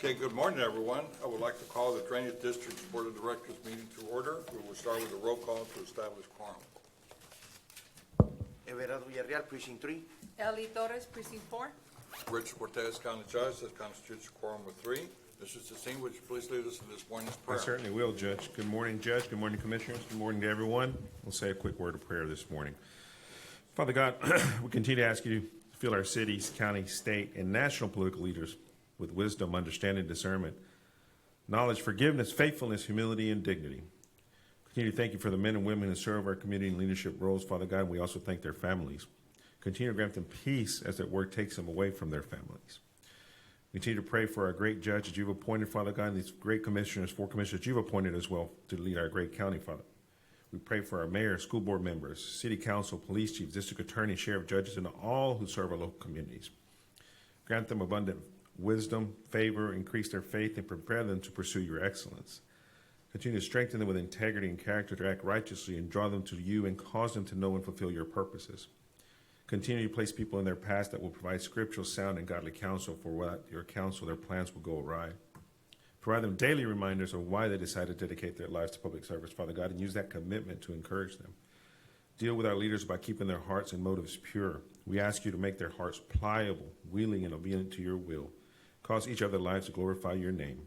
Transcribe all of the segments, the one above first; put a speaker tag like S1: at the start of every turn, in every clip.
S1: Okay, good morning, everyone. I would like to call the Drainage District's Board of Directors meeting to order. We will start with a roll call to establish quorum.
S2: Everardo Villarreal, Precinct 3.
S3: Ellie Torres, Precinct 4.
S1: Richard Cortez, County Judge, that constitutes a quorum of 3. Mr. Cecine, would you please lead us in this morning's
S4: I
S1: prayer?
S4: certainly will, Judge. Good morning, Judge. Good morning, Commissioners. Good morning to everyone. We'll say a quick word of prayer this morning. Father God, we continue to ask you to fill our cities, county, state, and national political leaders with wisdom, understanding, discernment, knowledge, forgiveness, faithfulness, humility, and dignity. Continue to thank you for the men and women who serve our community in leadership roles, Father God. We also thank their families. Continue to grant them peace as their work takes them away from their families. We continue to pray for our great judge that you've appointed, Father God, and these great commissioners, 4 commissioners you've appointed as well to lead our great county, Father. We pray for our mayor, school board members, city council, police chiefs, district attorney, sheriff, judges, and all who serve our local communities. Grant them abundant wisdom, favor, increase their faith, and prepare them to pursue your excellence. Continue to strengthen them with integrity and character to act righteously and draw them to you and cause them to know and fulfill your purposes. Continue to place people in their path that will provide scriptural, sound, and godly counsel, for without your counsel, their plans will go awry. Provide them daily reminders of why they decided to dedicate their lives to public service, Father God, and use that commitment to encourage them. Deal with our leaders by keeping their hearts and motives pure. We ask you to make their hearts pliable, willing, and obedient to your will. Cause each of their lives to glorify your name.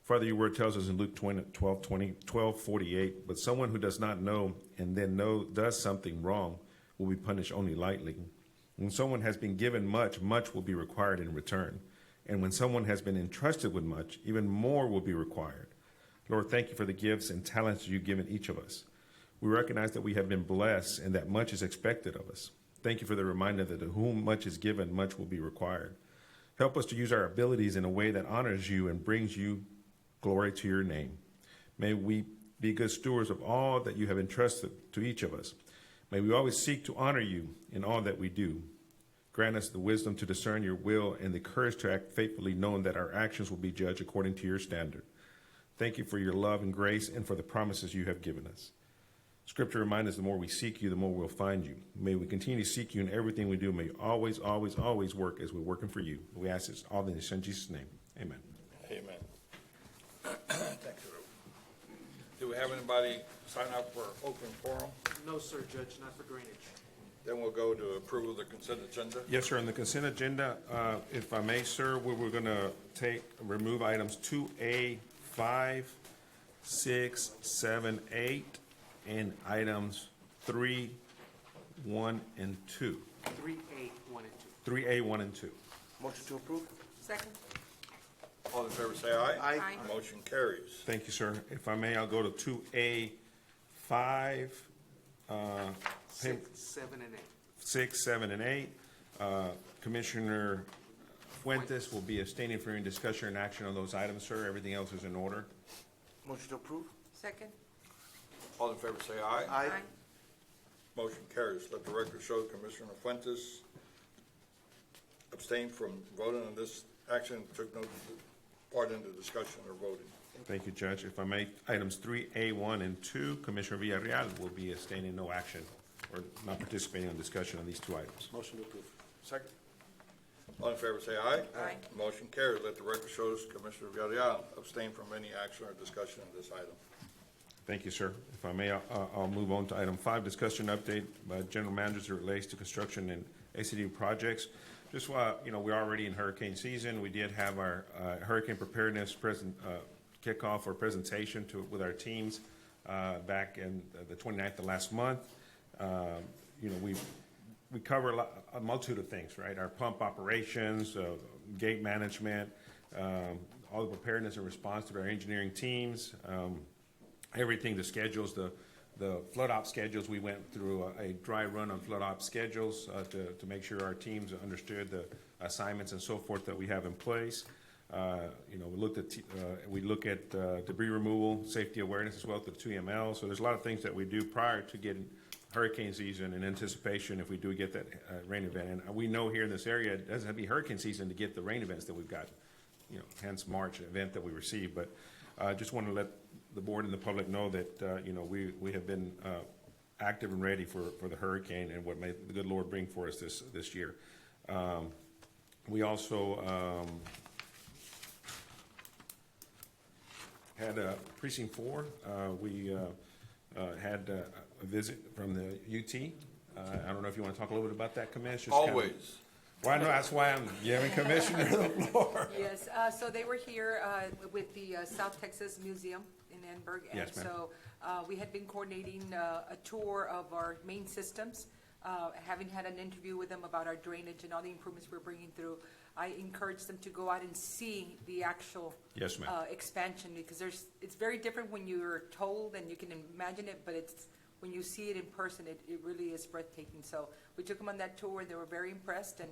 S4: Father, your word tells us in Luke 12:48, but someone who does not know and then does something wrong will be punished only lightly. When someone has been given much, much will be required in return. And when someone has been entrusted with much, even more will be required. Lord, thank you for the gifts and talents you've given each of us. We recognize that we have been blessed and that much is expected of us. Thank you for the reminder that to whom much is given, much will be required. Help us to use our abilities in a way that honors you and brings you glory to your name. May we be good stewards of all that you have entrusted to each of us. May we always seek to honor you in all that we do. Grant us the wisdom to discern your will and the courage to act faithfully, knowing that our actions will be judged according to your standard. Thank you for your love and grace and for the promises you have given us. Scripture reminds us the more we seek you, the more we'll find you. May we continue to seek you in everything we do. May you always, always, always work as we're working for you. We ask this all in Jesus' name. Amen.
S1: Amen. Thank you. Do we have anybody sign up for open forum?
S2: No, sir, Judge, not for drainage.
S1: Then we'll go to approval of the consent agenda.
S4: Yes, sir. On the consent agenda, if I may, sir, we're going to remove items 2A, 5, 6, 7, 8, and items 3, 1, and 2.
S2: 3A, 1 and 2.
S4: 3A, 1, and 2.
S2: Motion to approve?
S3: Second.
S1: All in favor say aye.
S2: Aye.
S3: Aye.
S1: Motion carries.
S4: Thank you, sir. If I may, I'll go to 2A, 5,
S2: 6, 7, and 8.
S4: 6, 7, and 8. Commissioner Fuentes will be abstaining from any discussion and action on those items, sir. Everything else is in order.
S2: Motion to approve?
S3: Second.
S1: All in favor say aye.
S2: Aye.
S1: Motion carries. Let the record show Commissioner Fuentes abstained from voting on this action, took no part in the discussion or voting.
S4: Thank you, Judge. If I may, items 3A, 1, and 2, Commissioner Villarreal will be abstaining, no action, or not participating in discussion on these 2 items.
S2: Motion to approve. Second.
S1: All in favor say aye.
S3: Aye.
S1: Motion carries. Let the record show Commissioner Villarreal abstain from any action or discussion on this item.
S4: Thank you, sir. If I may, I'll move on to item 5, discussion update by general managers that relates to construction and ACD projects. Just while, we're already in hurricane season, we did have our hurricane preparedness kickoff or presentation with our teams back in the 29th of last month. We cover a multitude of things, right? Our pump operations, gate management, all the preparedness and response to our engineering teams, everything, the schedules, the flood op schedules. We went through a dry run on flood op schedules to make sure our teams understood the assignments and so forth that we have in place. We look at debris removal, safety awareness as well through the 2ML. So there's a lot of things that we do prior to getting hurricane season in anticipation if we do get that rain event. And we know here in this area it doesn't have to be hurricane season to get the rain events that we've got, hence March event that we received. But I just want to let the board and the public know that, we have been active and ready for the hurricane and what may the good Lord bring for us this year. We also had precinct 4. We had a visit from the UT. I don't know if you want to talk a little bit about that, Commissioner.
S1: Always.
S4: Well, I know, that's why I'm giving Commissioner the floor.
S3: Yes, so they were here with the South Texas Museum in Edinburgh.
S4: Yes, ma'am.
S3: And so we had been coordinating a tour of our main systems, having had an interview with them about our drainage and all the improvements we're bringing through. I encouraged them to go out and see the actual
S4: Yes, ma'am.
S3: expansion, because it's very different when you're told and you can imagine it, but when you see it in person, it really is breathtaking. So we took them on that tour, and they were very impressed, and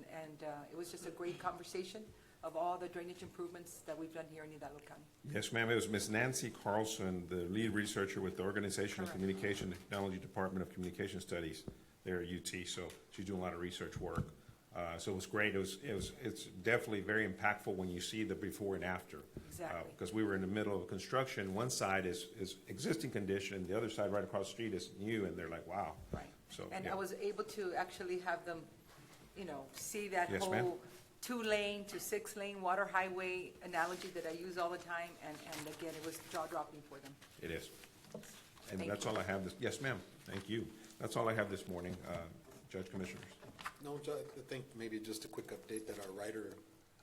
S3: it was just a great conversation of all the drainage improvements that we've done here in Hidalgo County.
S4: Yes, ma'am. It was Miss Nancy Carlson, the lead researcher with the Organizational
S3: Correct.
S4: Communication Technology Department of Communication Studies there at UT. So she's doing a lot of research work. So it was great. It's definitely very impactful when you see the before and after.
S3: Exactly.
S4: Because we were in the middle of construction. One side is existing condition, the other side right across the street is new, and they're like, wow.
S3: Right.
S4: So,
S3: And
S4: yeah.
S3: I was able to actually have them, see that
S4: Yes, ma'am.
S3: whole 2-lane to 6-lane water highway analogy that I use all the time, and again, it was jaw-dropping for them.
S4: It is. And
S3: Thank
S4: that's
S3: you.
S4: all I have yes, ma'am. Thank you. That's all I have this morning, Judge Commissioners.
S5: No, I think maybe just a quick update that our rider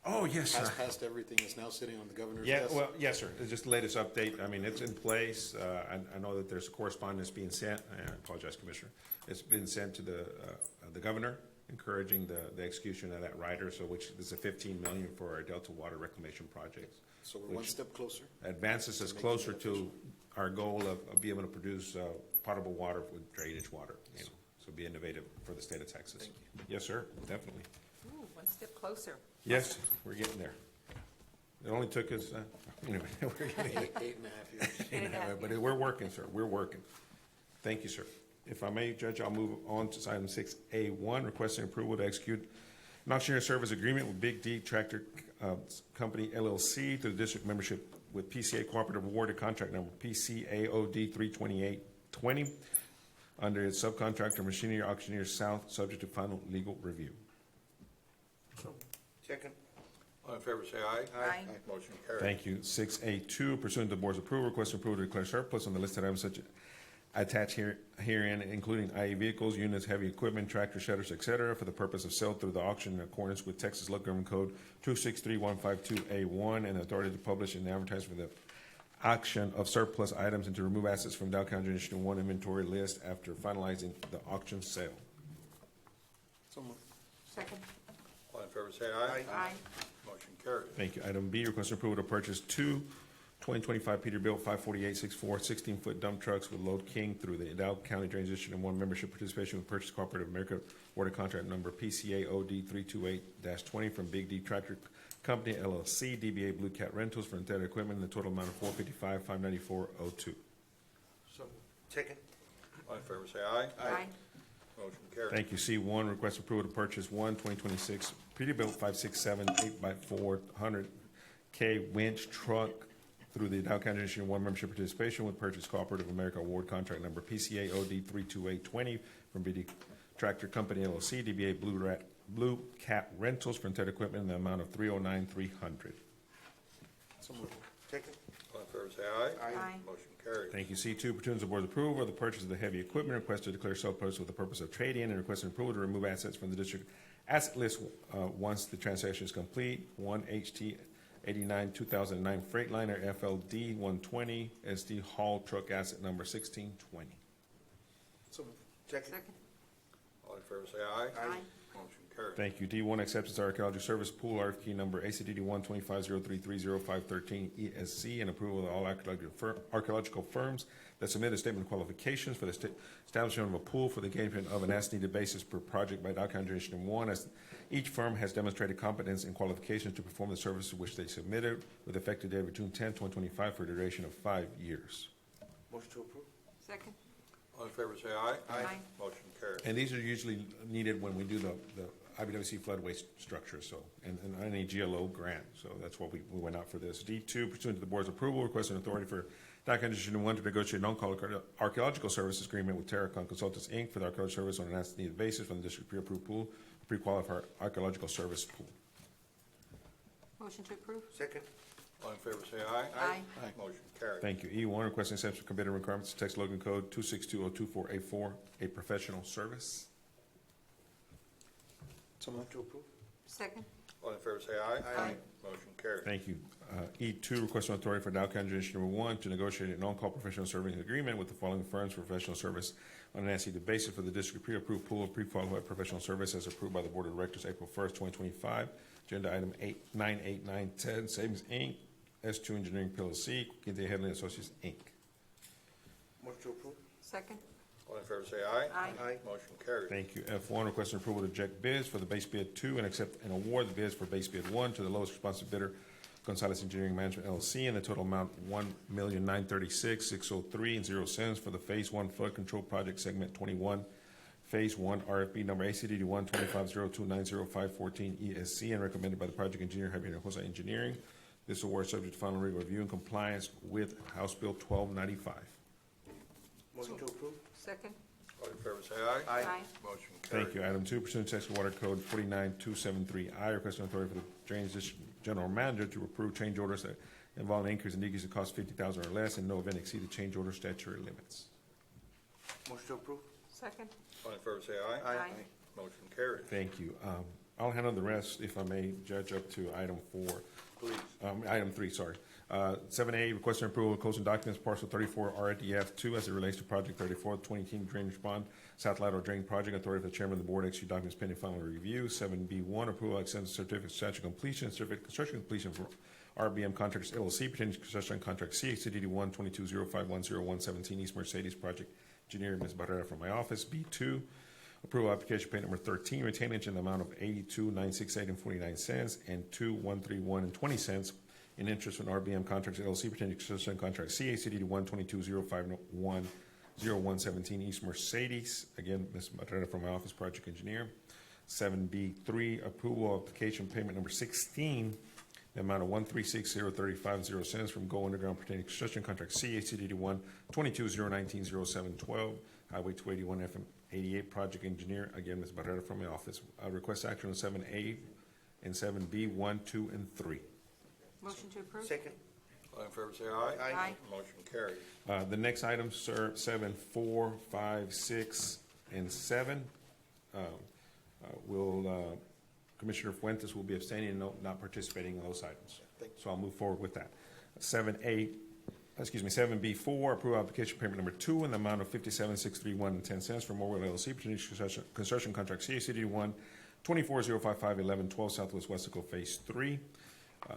S4: Oh, yes,
S5: has
S4: sir.
S5: passed everything, is now sitting on the governor's
S4: Yeah,
S5: desk.
S4: well, yes, sir. It's just the latest update. I mean, it's in place. I know that there's a correspondence being sent. I apologize, Commissioner. It's been sent to the governor, encouraging the execution of that rider, so which is a $15 million for our Delta Water Reclamation project.
S5: So we're one
S4: which
S5: step closer.
S4: advances us
S5: Making it
S4: closer to
S5: official.
S4: our goal of being able to produce potable water with drainage water, so be innovative for the state of Texas.
S5: Thank
S4: Yes, sir, definitely.
S3: Ooh, one step closer.
S4: Yes, we're getting there. It only took us, anyway, we're getting there.
S5: 8.5 years.
S4: But we're working, sir, we're working. Thank you, sir. If I may, Judge, I'll move on to item 6A1, requesting approval to execute an auctioneer service agreement with Big D Tractor Company LLC through the district membership with PCA Cooperative Awarded Contract Number PCAOD 32820 under its subcontractor Machinery Auctioneer South, subject to final legal review.
S2: Second.
S1: All in favor, say aye.
S3: Aye.
S1: Motion carries.
S4: Thank you. 6A2, pursuant to the board's approval, request approval to declare surplus on the listed items such attached herein, including IE vehicles, units, heavy equipment, tractor shutters, et cetera, for the purpose of sale through the auction in accordance with Texas Local Government Code 263152A1 and authority to publish and advertise for the auction of surplus items and to remove assets from Dow County Jurisdiction 1 inventory list after finalizing the auction sale.
S5: So moved.
S3: Second.
S1: All in favor, say aye.
S3: Aye.
S1: Motion carries.
S4: Thank you. Item B, request approval to purchase two 2025 Peterbilt 548/64 16-foot dump trucks with Load King through the Hidalgo County Drainage District and 1 membership participation with Purchase Cooperative America Water Contract Number PCAOD 328-20 from Big D Tractor Company LLC, DBA Blue Cat Rentals for intended equipment in the total amount of $455,594.02.
S2: So. Second.
S1: All in favor, say aye.
S3: Aye.
S1: Motion carries.
S4: Thank you. C1, request approval to purchase one 2026 Peterbilt 567 8x4 100K winch truck through the Dow County District 1 membership participation with Purchase Cooperative America Award Contract Number PCAOD 32820 from BD Tractor Company LLC, DBA Blue Cat Rentals for intended equipment in the amount of $309,300.
S5: So moved.
S2: Second.
S1: All in favor, say aye.
S3: Aye.
S1: Motion carries.
S4: Thank you. C2, pursuant to the board's approval of the purchase of the heavy equipment, request to declare surplus with the purpose of trade-in and requesting approval to remove assets from the district asset list once the transaction is complete. One HT 89 2009 Freightliner FLD 120 SD haul truck asset number 1620.
S5: So moved.
S2: Second.
S3: Second.
S1: All in favor, say aye.
S3: Aye.
S1: Motion carries.
S4: Thank you. D1, acceptance archaeology service pool RFQ number ACDD 12503300513 ESC and approval of all archaeological firms that submit a statement of qualifications for the establishment of a pool for the engagement of an as-needed basis per project by Dow County Jurisdiction 1, as each firm has demonstrated competence and qualifications to perform the services which they submitted with effective date of June 10, 2025 for a duration of 5 years.
S2: Motion to approve.
S3: Second.
S1: All in favor, say aye.
S3: Aye.
S1: Motion carries.
S4: And these are usually needed when we do the IBWC floodway structure, so, and any GLO grant, so that's what we went out for this. D2, pursuant to the board's approval, requesting authority for Dow County District 1 to negotiate an on-call archaeological services agreement with Terracon Consultants, Inc. for the archaeological service on an as-needed basis from the district pre-approved pool, pre-qualified archaeological service pool.
S3: Motion to approve.
S2: Second.
S1: All in favor say aye.
S3: Aye.
S1: Motion carried.
S4: Thank you. E1, requesting exception from bidding requirements to text Logan Code 262.024A4, a professional service.
S5: So moved.
S2: Motion to approve.
S3: Second.
S1: All in favor say aye.
S3: Aye.
S1: Motion carried.
S4: Thank you. E2, requesting authority for Dow County Engineer Number 1 to negotiate an on-call professional service agreement with the following firms for professional service on an as-needed basis for the district pre-approved pool of pre-qualified professional service as approved by the Board of Directors April 1st, 2025. Agenda item 98910, Savings Inc., S2 Engineering PLC, Quinte Headley Associates Inc.
S2: Motion to approve.
S3: Second.
S1: All in favor say aye.
S3: Aye.
S1: Motion carried.
S4: Thank you. F1, requesting approval to reject bids for the base bid 2 and accept and award the bids for base bid 1 to the lowest responsive bidder, Gonzalez Engineering Management LLC, in the total amount $1,936,603.0 for the Phase 1 Flood Control Project Segment 21, Phase 1 RFP number ACDD 12502905514 ESC, and recommended by the project engineer, Javier Jose Engineering. This award is subject to final legal review and compliance with House Bill 1295.
S2: Motion to approve.
S3: Second.
S1: All in favor say aye.
S3: Aye.
S1: Motion carried.
S4: Thank you. Item 2, pursuant to Texas Water Code 49273I, requesting authority for the Drainage District General Manager to approve change orders that involve an increase in decrease that cost $50,000 or less and no event exceed the change order statutory limits.
S2: Motion to approve.
S3: Second.
S1: All in favor say aye.
S3: Aye.
S1: Motion carried.
S4: Thank you. I'll handle the rest, if I may, Judge, up to item 4.
S1: Please.
S4: Item 3, sorry. 7A, requesting approval of closing documents, parcel 34 RDF 2 as it relates to project 34, 2018 drainage bond, South Lateral Drain Project. Authority for the chairman of the board, execute documents pending final review. 7B1, approval of extended certificate of substantial completion, certificate of construction completion for RBM Contractors LLC pertaining to construction contract CHCDD 12205101117 East Mercedes Project. Engineer Ms. Barrera from my office. B2, approval application pay number 13, retainage in the amount of $82,968.49 and $2,131.20 in interest from RBM Contracts LLC pertaining to construction contract CACD 122051017 East Mercedes. Again, Ms. Barrera from my office, project engineer. 7B3, approval of application payment number 16, the amount of $136,035.00 from Go Underground pertaining to construction contract CACD 12209190712 Highway 281 FM 88 project engineer. Again, Ms. Barrera from my office. Request action on 7A and 7B, 1, 2, and 3.
S3: Motion to approve.
S2: Second.
S1: All in favor say aye.
S3: Aye.
S1: Motion carried.
S4: The next items, sir, 7, 4, 5, 6, and 7. Commissioner Fuentes will be abstaining and not participating in those items. So I'll move forward with that. 7B4, approve application payment number 2 in the amount of $57,631.10 from Morwell LLC pertaining to construction contract CACD 124055112 Southwest Westico Phase 3.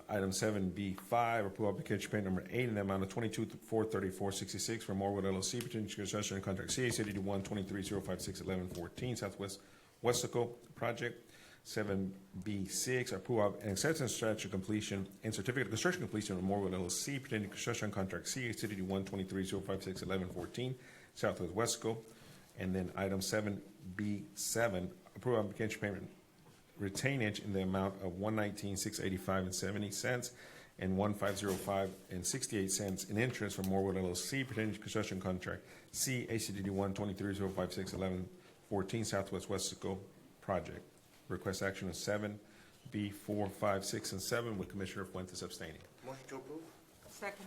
S4: Item 7B5, approve application payment number 8 in the amount of $22,434.66 from Morwood LLC pertaining to construction contract CACD 12305611114 Southwest Westico Project. 7B6, approve an acceptance strategy completion and certificate of construction completion of Morwood LLC pertaining to construction contract CACD 12305611114 Southwest Westico. And then item 7B7, approve application payment retainage in the amount of $119,685.70 and $1,505.68 in interest from Morwood LLC pertaining to construction contract CACD 12305611114 Southwest Westico Project. Request action on 7B, 4, 5, 6, and 7 with Commissioner Fuentes abstaining.
S2: Motion to approve.
S3: Second.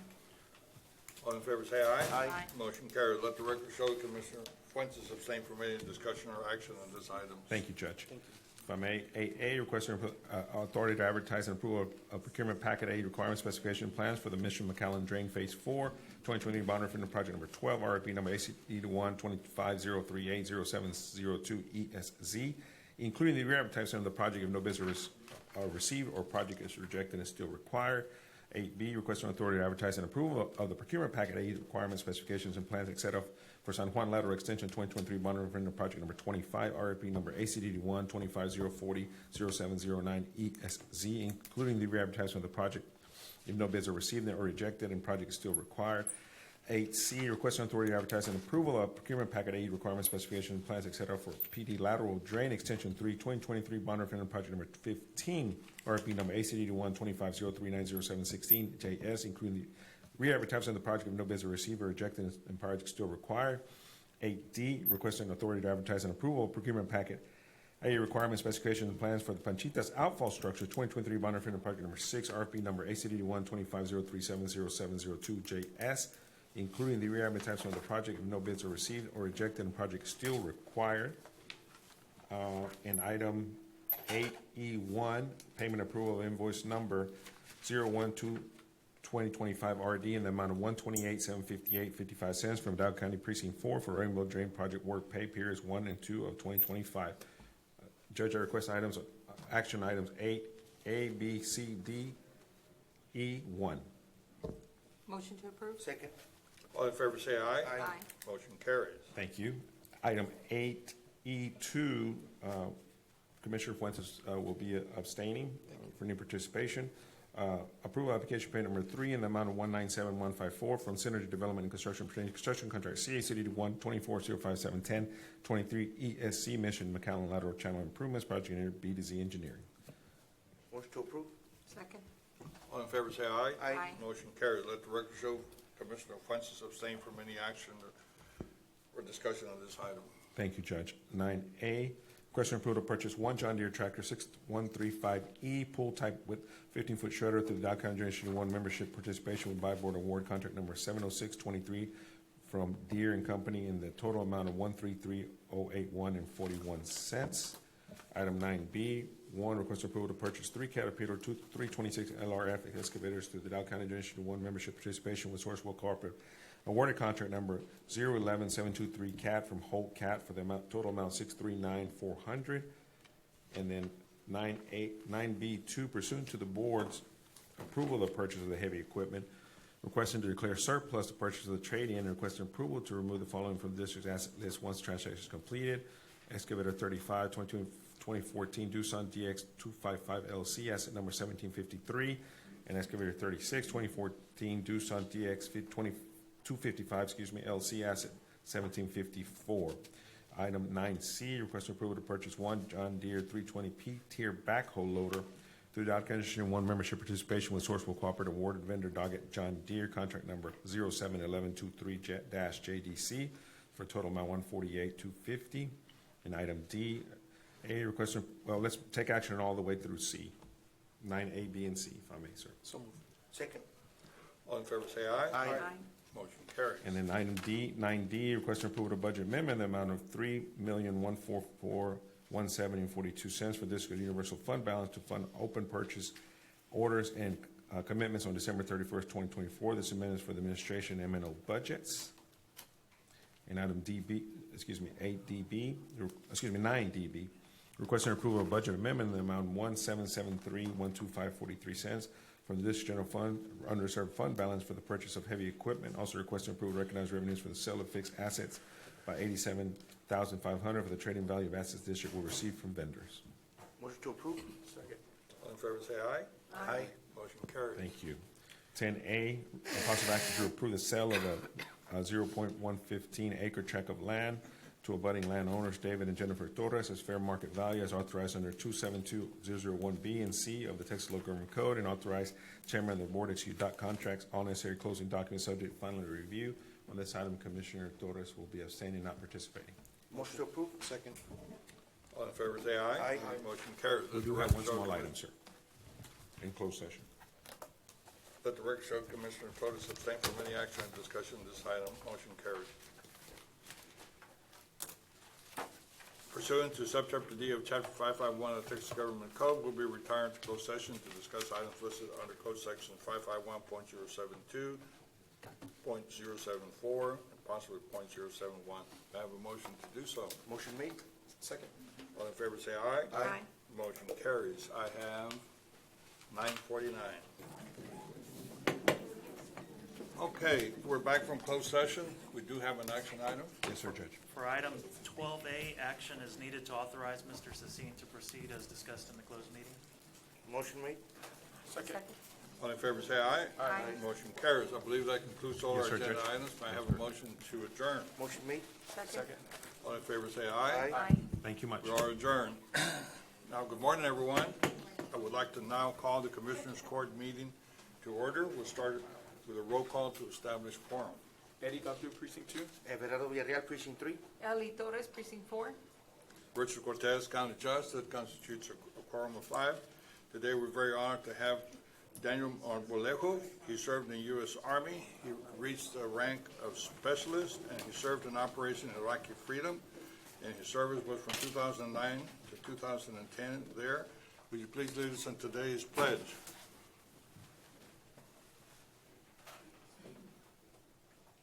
S1: All in favor say aye.
S3: Aye.
S1: Motion carried. Let the record show Commissioner Fuentes abstained from any discussion or action on this item.
S4: Thank you, Judge. If I may, 8A, requesting authority to advertise and approve of procurement packet A requirement specification plans for the Mission McAllen Drain Phase 4, 2020 bond referendum project number 12, RFP number ACD 12503807002 ESZ, including the re-advertisement of the project if no bids are received or project is rejected and is still required. 8B, requesting authority to advertise and approval of the procurement packet A requirement specifications and plans, etc. for San Juan Lateral Extension 2023 bond referendum project number 25, RFP number ACD 125040709 ESZ, including the re-advertisement of the project if no bids are received or rejected and project is still required. 8C, requesting authority to advertise and approval of procurement packet A requirement specifications, plans, etc. for PD Lateral Drain Extension 3, 2023 bond referendum project number 15, RFP number ACD 12503900716 JS, including the re-advertisement of the project if no bids are received or rejected and project still required. 8D, requesting authority to advertise and approval of procurement packet A, requirement specifications and plans for the Panchitas outfall structure, 2023 bond referendum project number 6, RFP number ACD 12503700702JS, including the readvertisement of the project if no bids are received or rejected and project still required. And item 8E1, payment approval of invoice number 012-2025 RD in the amount of $128,758.55 from Dow County Precinct 4 for Rainbow Drain Project work pay periods 1 and 2 of 2025. Judge, I request action items 8A, B, C, D, E, 1.
S3: Motion to approve?
S2: Second.
S1: All in favor say aye.
S3: Aye.
S1: Motion carries.
S4: Thank you. Item 8E2, Commissioner Fuentes will be abstaining for new participation. Approval application pay number 3 in the amount of 197,154 from Synergy Development and Construction pertaining to construction contract CACD 124057110 23 ESC Mission McAllen Lateral Channel Improvements Project Engineer B to Z Engineering.
S2: Motion to approve.
S3: Second?
S1: All in favor say aye.
S3: Aye.
S1: Motion carries. Let the record show Commissioner Fuentes abstain from any action or discussion on this item.
S4: Thank you, Judge. 9A, question approval to purchase one John Deere tractor 6135E pull type with 15-foot shredder through the Dow County Generation 1 membership participation with buy board award contract number 70623 from Deere and Company in the total amount of $133,081.41. Item 9B, 1, request approval to purchase 3 Caterpillar 326 LRF excavators through the Dow County Generation 1 membership participation with Sourcewell Cooperative. Awarded contract number 011723 CAT from Holt CAT for the total amount $639,400. And then 9B2, pursuant to the board's approval of the purchase of the heavy equipment, requesting to declare surplus the purchase of the trade-in, and requesting approval to remove the following from the district's asset list once the transaction is completed. Excavator 35, 2014 Doosan DX 255 LC, asset number 1753, and excavator 36, 2014 Doosan DX 255, LC, asset 1754. Item 9C, request approval to purchase one John Deere 320 P-tier backhoe loader through Dow County Generation 1 membership participation with Sourcewell Cooperative awarded vendor Doggett John Deere, contract number 071123-JDC for a total amount $148,250. And item D, let's take action all the way through C. 9A, B, and C, if I may, sir.
S5: So moved.
S2: Second.
S1: All in favor say aye.
S2: Aye.
S1: Motion carries.
S4: And then item D, 9D, requesting approval to budget amendment in the amount of $3,144,170.42 for District Universal Fund balance to fund open purchase orders and commitments on December 31st, 2024. This amendment is for the administration M&O budgets. And item 9DB, requesting approval of budget amendment in the amount of $1,773,125.43 from the District General Fund, underserved fund balance for the purchase of heavy equipment. Also requesting approval to recognize revenues for the sale of fixed assets by $87,500 for the trading value of assets the district will receive from vendors.
S2: Motion to approve. Second.
S1: All in favor say aye.
S2: Aye.
S1: Motion carries.
S4: Thank you. 10A, possible action to approve the sale of a 0.115 acre tract of land to abutting landowners David and Jennifer Torres as fair market value as authorized under 272001B and C of the Texas Local Government Code, and authorize chairman of the board to execute contracts, all necessary closing documents subject to final review. On this item, Commissioner Torres will be abstaining, not participating.
S2: Motion to approve.
S5: Second.
S1: All in favor say aye.
S2: Aye.
S1: Motion carries.
S4: We do have one small item, sir, in closed session.
S1: Let the record show Commissioner Flores abstain from any action and discussion on this item. Motion carries. Pursuant to subchapter D of chapter 551 of the Texas Government Code, will be retired to closed session to discuss items listed under code section 551.072, .074, and possibly .071. May I have a motion to do so?
S2: Motion made.
S5: Second.
S1: All in favor say aye.
S3: Aye.
S1: Motion carries. I have 9:49. Okay, we're back from closed session. We do have an action item.
S4: Yes, sir, Judge.
S6: For item 12A, action is needed to authorize Mr. Sassine to proceed as discussed in the closed meeting.
S2: Motion made.
S3: Second?
S1: All in favor say aye.
S3: Aye.
S1: Motion carries. I believe that concludes all
S4: Yes,
S1: our
S4: sir,
S1: agenda
S4: Judge.
S1: items. May I have a motion to adjourn?
S2: Motion made.
S3: Second?
S1: All in favor say aye.
S2: Aye.
S4: Thank you much.
S1: We are adjourned. Now, good morning, everyone. I would like to now call the Commissioners Court meeting to order. We'll start with a roll call to establish quorum.
S7: Eddie Gabdo, Precinct 2.
S2: Everardo Villarreal, Precinct 3.
S3: Ellie Torres, Precinct 4?
S1: Richard Cortez, County Judge. That constitutes a quorum of 5. Today, we're very honored to have Daniel Vallejo. He served in the U.S. Army. He reached the rank of specialist, and he served in Operation Iraqi Freedom. And his service was from 2009 to 2010 there. Would you please lead us in today's pledge?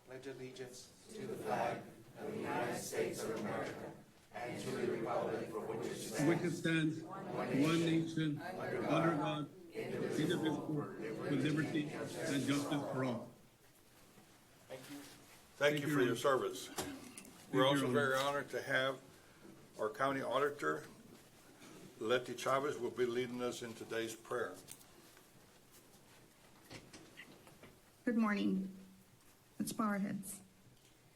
S2: Pledge allegiance
S7: which it stands, one nation, under God, indivisible, with liberty and justice for all.
S1: Thank you for your service. We're
S7: Thank you,
S1: also
S7: Your Honor.
S1: very honored to have our county auditor, Letty Chavez, will be leading us in today's prayer.
S8: Good morning. Let's bow our heads.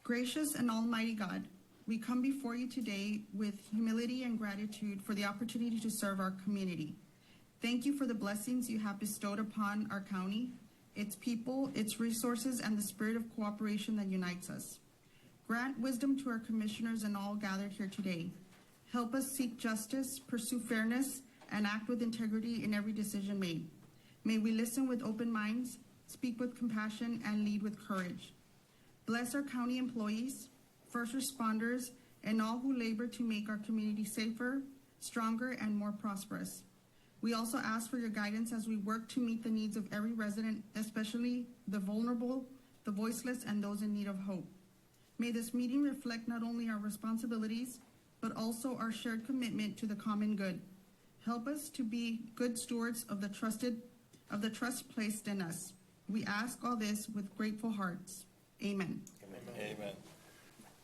S8: Gracious and almighty God, we come before you today with humility and gratitude for the opportunity to serve our community. Thank you for the blessings you have bestowed upon our county, its people, its resources, and the spirit of cooperation that unites us. Grant wisdom to our commissioners and all gathered here today. Help us seek justice, pursue fairness, and act with integrity in every decision made. May we listen with open minds, speak with compassion, and lead with courage. Bless our county employees, first responders, and all who labor to make our community safer, stronger, and more prosperous. We also ask for your guidance as we work to meet the needs of every resident, especially the vulnerable, the voiceless, and those in need of hope. May this meeting reflect not only our responsibilities, but also our shared commitment to the common good. Help us to be good stewards of the trust placed in us. We ask all this with grateful hearts. Amen.
S1: Amen.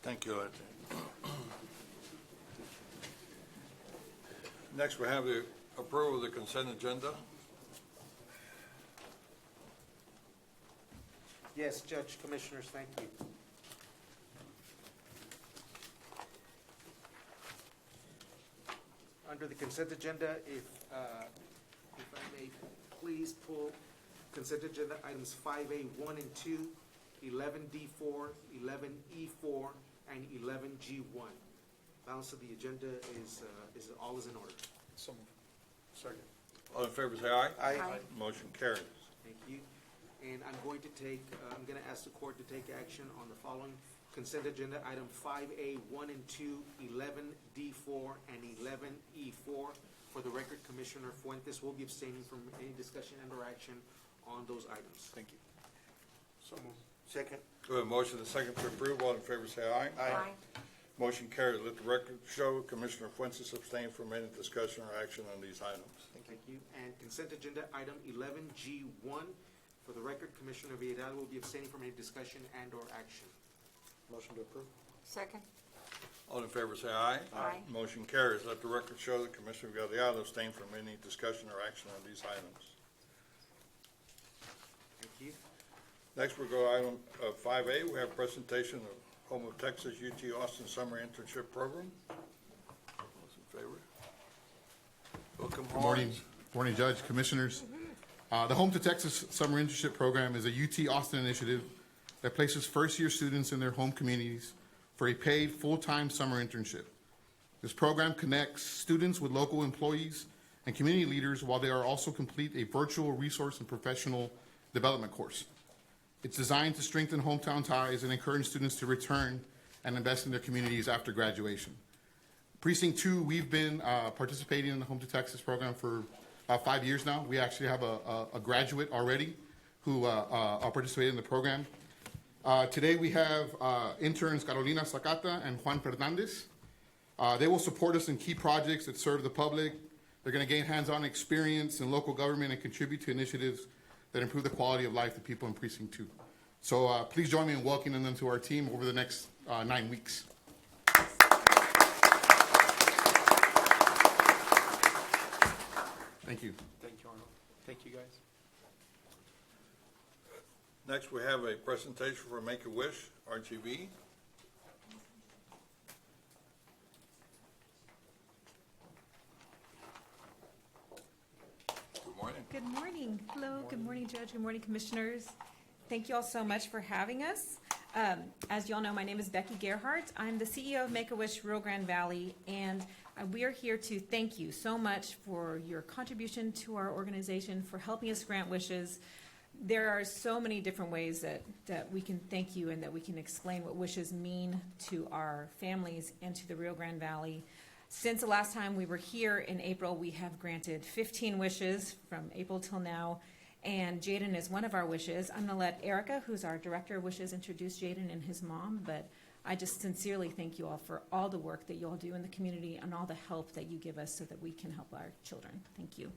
S1: Thank you, Letty. Next, we have the approval of the consent agenda.
S2: Yes, Judge, Commissioners, thank you. Under the consent agenda, if I may please pull consent agenda items 5A, 1 and 2, 11D4, 11E4, and 11G1. Balance of the agenda is all is in order.
S1: Second. All in favor, say aye.
S2: Aye.
S1: Motion carries.
S2: Thank you. And I'm going to ask the court to take action on the following consent agenda, item 5A, 1 and 2, 11D4, and 11E4. For the record, Commissioner Fuentes will be abstaining from any discussion and or action on those items. Thank you.
S1: So moved.
S2: Second.
S1: We have a motion and a second to approve. All in favor, say aye.
S3: Aye.
S1: Motion carries. Let the record show Commissioner Fuentes abstained from any discussion or action on these items.
S2: Thank you. And consent agenda item 11G1. For the record, Commissioner Villarreal will be abstaining from any discussion and or action.
S5: Motion to approve?
S3: Second.
S1: All in favor, say aye.
S3: Aye.
S1: Motion carries. Let the record show that Commissioner Villarreal abstained from any discussion or action on these items.
S2: Thank you.
S1: Next, we'll go to item 5A. We have presentation of Home of Texas UT Austin Summer Internship Program. Those in favor? Welcome,
S9: Good morning.
S1: Horns.
S9: Morning, Judge, Commissioners. The Home to Texas Summer Internship Program is a UT Austin initiative that places first-year students in their home communities for a paid full-time summer internship. This program connects students with local employees and community leaders while they are also complete a virtual resource and professional development course. It's designed to strengthen hometown ties and encourage students to return and invest in their communities after graduation. Precinct 2, we've been participating in the Home to Texas program for about 5 years now. We actually have a graduate already who are participating in the program. Today we have interns Carolina Zacata and Juan Fernandez. They will support us in key projects that serve the public. They're going to gain hands-on experience in local government and contribute to initiatives that improve the quality of life of people in Precinct 2. So please join me in welcoming them to our team over the next 9 weeks. Thank you.
S5: Thank you, Arnold. Thank you, guys.
S1: Next, we have a presentation for Make-A-Wish, RGV. Good morning.
S10: Good morning. Hello. Good morning, Judge. Good morning, Commissioners. Thank you all so much for having us. As you all know, my name is Becky Gerhardt. I'm the CEO of Make-A-Wish Rio Grande Valley, and we are here to thank you so much for your contribution to our organization, for helping us grant wishes. There are so many different ways that we can thank you and that we can explain what wishes mean to our families and to the Rio Grande Valley. Since the last time we were here in April, we have granted 15 wishes from April till now. And Jaden is one of our wishes. I'm going to let Erica, who's our Director of Wishes, introduce Jaden and his mom. But I just sincerely thank you all for all the work that you all do in the community and all the help that you give us so that we can help our children. Thank you.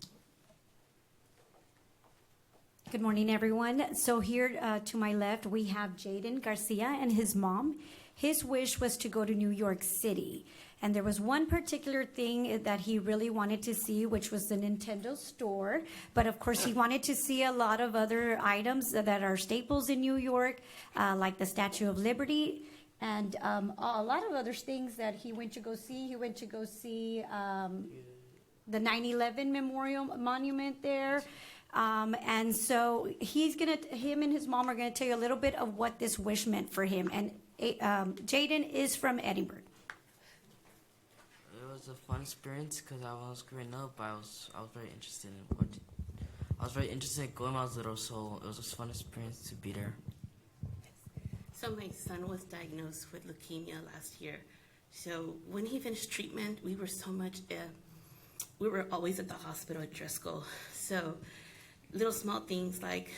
S11: Good morning, everyone. So here to my left, we have Jaden Garcia and his mom. His wish was to go to New York City. And there was one particular thing that he really wanted to see, which was the Nintendo store. But of course, he wanted to see a lot of other items that are staples in New York, like the Statue of Liberty, and a lot of other things that he went to go see. He went to go see the 9/11 Memorial Monument there. And so him and his mom are gonna tell you a little bit of what this wish meant for him. And Jaden is from Edinburgh.
S12: It was a fun experience because I was growing up. I was very interested in going when I was little, so it was a fun experience to be there.
S13: So my son was diagnosed with leukemia last year. So when he finished treatment, we were always at the hospital at Driscoll. So little small things like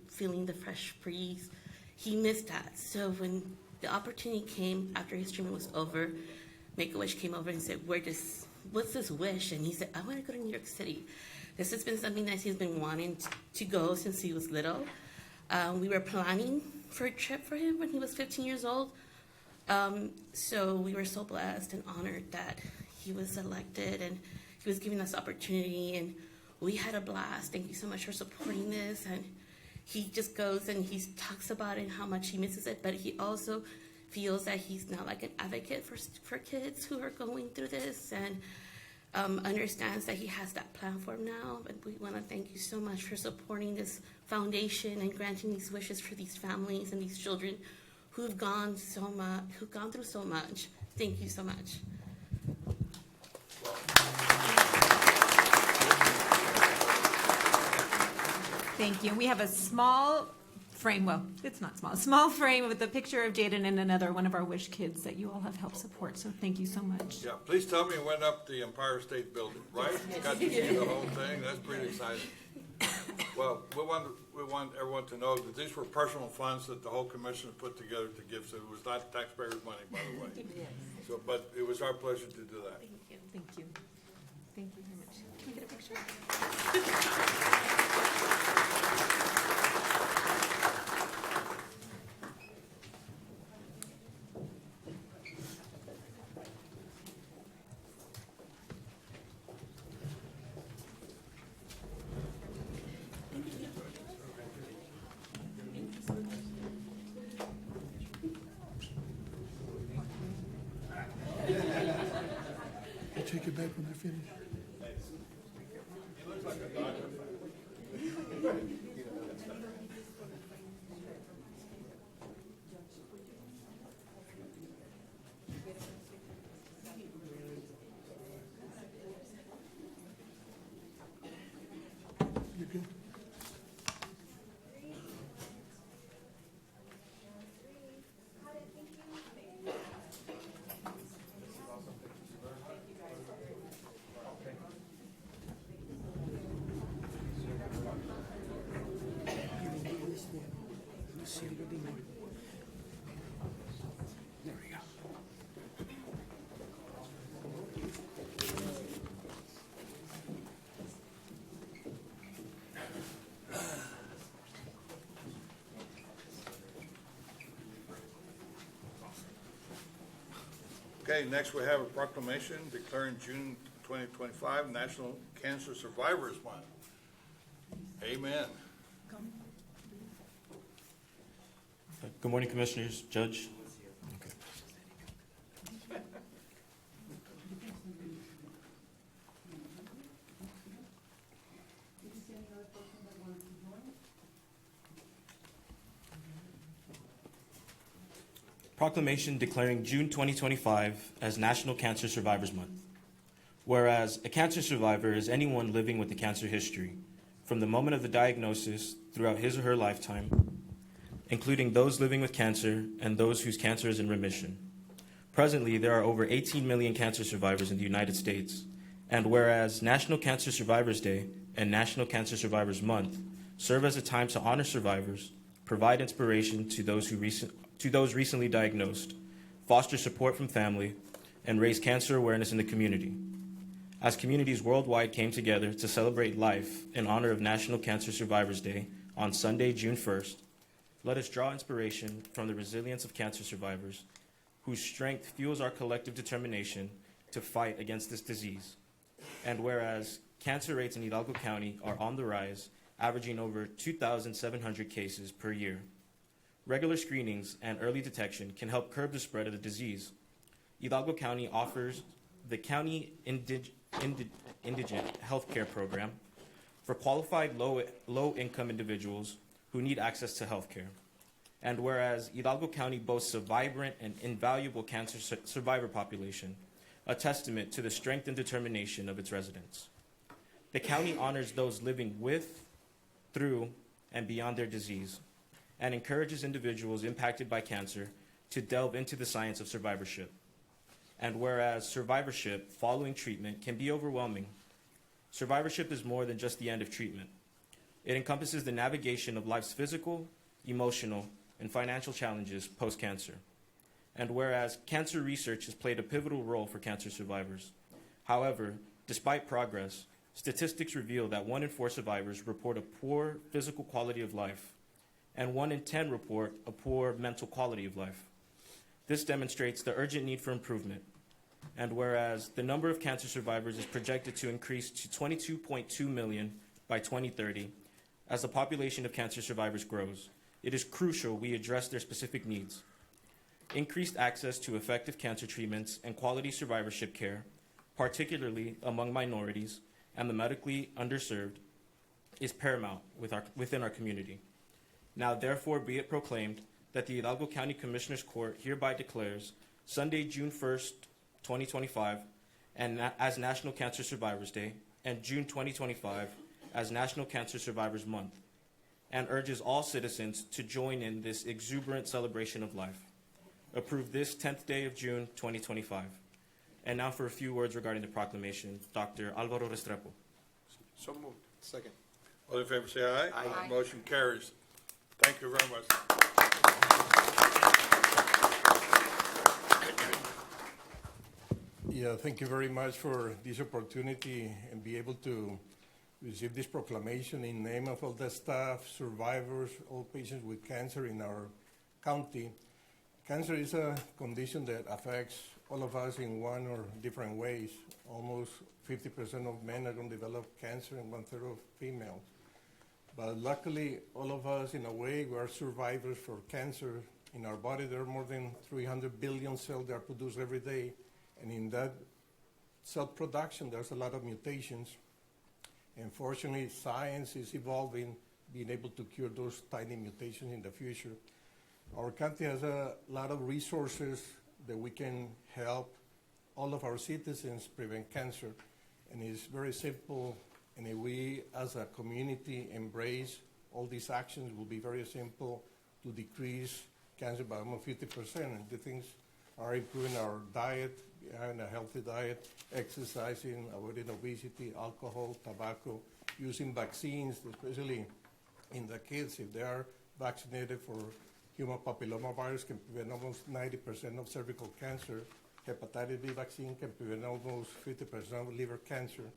S13: feeling the fresh breeze, he missed that. So when the opportunity came after his treatment was over, Make-A-Wish came over and said, what's this wish? And he said, I want to go to New York City. This has been something that he's been wanting to go since he was little. We were planning for a trip for him when he was 15 years old. So we were so blessed and honored that he was selected and he was giving us opportunity, and we had a blast. Thank you so much for supporting this. And he just goes and he talks about it and how much he misses it, but he also feels that he's now like an advocate for kids who are going through this, and understands that he has that platform now. But we want to thank you so much for supporting this foundation and granting these wishes for these families and these children who've gone through so much. Thank you so much.
S10: Thank you. We have a small frame, well, it's not small, a small frame with a picture of Jaden and another one of our Wish kids that you all have helped support. So thank you so much.
S1: Yeah, please tell me you went up the Empire State Building, right? Got to see the whole thing. That's pretty exciting. Well, we want everyone to know that these were personal funds that the whole commission put together to give. So it was not taxpayers' money, by the way. So, but it was our pleasure to do that.
S10: Thank you. Thank you. Thank you very much. Can we get a picture?
S9: Take it back when they're finished. You're good. There we go.
S1: Okay, next we have a proclamation declaring June 2025 National Cancer Survivors Month. Amen.
S14: Good morning, Commissioners, Judge. Proclamation declaring June 2025 as National Cancer Survivors Month. Whereas a cancer survivor is anyone living with a cancer history, from the moment of the diagnosis throughout his or her lifetime, including those living with cancer and those whose cancer is in remission. Presently, there are over 18 million cancer survivors in the United States, and whereas National Cancer Survivors Day and National Cancer Survivors Month serve as a time to honor survivors, provide inspiration to those recently diagnosed, foster support from family, and raise cancer awareness in the community. As communities worldwide came together to celebrate life in honor of National Cancer Survivors Day on Sunday, June 1st, let us draw inspiration from the resilience of cancer survivors, whose strength fuels our collective determination to fight against this disease. And whereas cancer rates in Hidalgo County are on the rise, averaging over 2,700 cases per year, regular screenings and early detection can help curb the spread of the disease. Hidalgo County offers the County Indigent Health Care Program for qualified low-income individuals who need access to health care. And whereas Hidalgo County boasts a vibrant and invaluable cancer survivor population, a testament to the strength and determination of its residents. The county honors those living with, through, and beyond their disease, and encourages individuals impacted by cancer to delve into the science of survivorship. And whereas survivorship following treatment can be overwhelming, survivorship is more than just the end of treatment. It encompasses the navigation of life's physical, emotional, and financial challenges post-cancer. And whereas cancer research has played a pivotal role for cancer survivors. However, despite progress, statistics reveal that 1 in 4 survivors report a poor physical quality of life, and 1 in 10 report a poor mental quality of life. This demonstrates the urgent need for improvement. And whereas the number of cancer survivors is projected to increase to 22.2 million by 2030, as the population of cancer survivors grows, it is crucial we address their specific needs. Increased access to effective cancer treatments and quality survivorship care, particularly among minorities and the medically underserved, is paramount within our community. Now, therefore, be it proclaimed that the Hidalgo County Commissioners Court hereby declares Sunday, June 1st, 2025, as National Cancer Survivors Day, and June 2025 as National Cancer Survivors Month, and urges all citizens to join in this exuberant celebration of life. Approve this 10th day of June 2025. And now for a few words regarding the proclamation, Dr. Alvaro Restrepo.
S1: So moved.
S5: Second.
S1: All in favor, say aye.
S2: Aye.
S1: Motion carries. Thank you very much.
S15: Yeah, thank you very much for this opportunity and be able to receive this proclamation in name of all the staff, survivors, all patients with cancer in our county. Cancer is a condition that affects all of us in one or different ways. Almost 50% of men are going to develop cancer and 1/3 of females. But luckily, all of us, in a way, we are survivors for cancer. In our body, there are more than 300 billion cells that are produced every day. And in that cell production, there's a lot of mutations. And fortunately, science is evolving, being able to cure those tiny mutations in the future. Our country has a lot of resources that we can help all of our citizens prevent cancer. And it's very simple. And if we, as a community, embrace all these actions, it will be very simple to decrease cancer by almost 50%. And the things are improving our diet, having a healthy diet, exercising, avoiding obesity, alcohol, tobacco, using vaccines, especially in the kids. If they are vaccinated for human papillomavirus, can prevent almost 90% of cervical cancer. Hepatitis B vaccine can prevent almost 50% of liver cancer,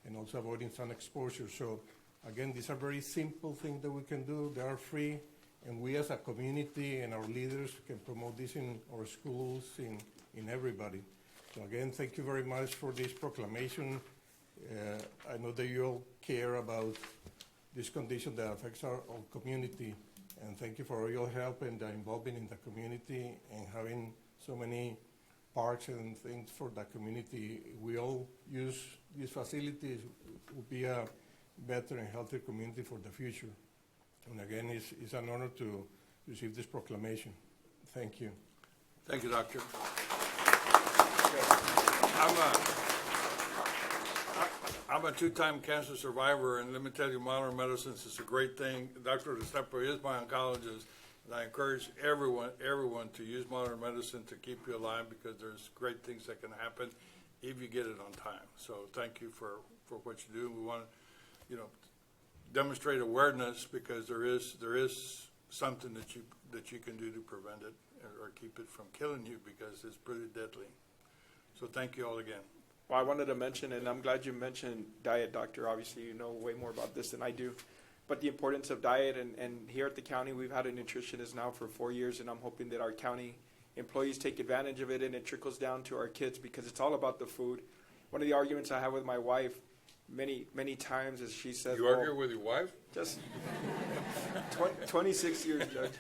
S15: and also avoiding sun exposure. So again, these are very simple things that we can do. They are free, and we as a community and our leaders can promote this in our schools, in everybody. So again, thank you very much for this proclamation. I know that you all care about this condition that affects our community, and thank you for all your help and the involvement in the community and having so many parks and things for the community. We all use these facilities, it will be a better and healthier community for the future. And again, it's an honor to receive this proclamation. Thank you.
S1: Thank you, Doctor. I'm a two-time cancer survivor, and let me tell you, modern medicine is a great thing. Dr. Restrepo is my oncologist, and I encourage everyone to use modern medicine to keep you alive, because there's great things that can happen if you get it on time. So thank you for what you do. We want to, demonstrate awareness, because there is something that you can do to prevent it or keep it from killing you, because it's pretty deadly. So thank you all again.
S16: Well, I wanted to mention, and I'm glad you mentioned diet, Doctor. Obviously, you know way more about this than I do. But the importance of diet, and here at the county, we've had a nutritionist now for 4 years, and I'm hoping that our county employees take advantage of it, and it trickles down to our kids, because it's all about the food. One of the arguments I have with my wife many times is she says,
S1: You argue with your wife?
S16: Just 26 years, Judge.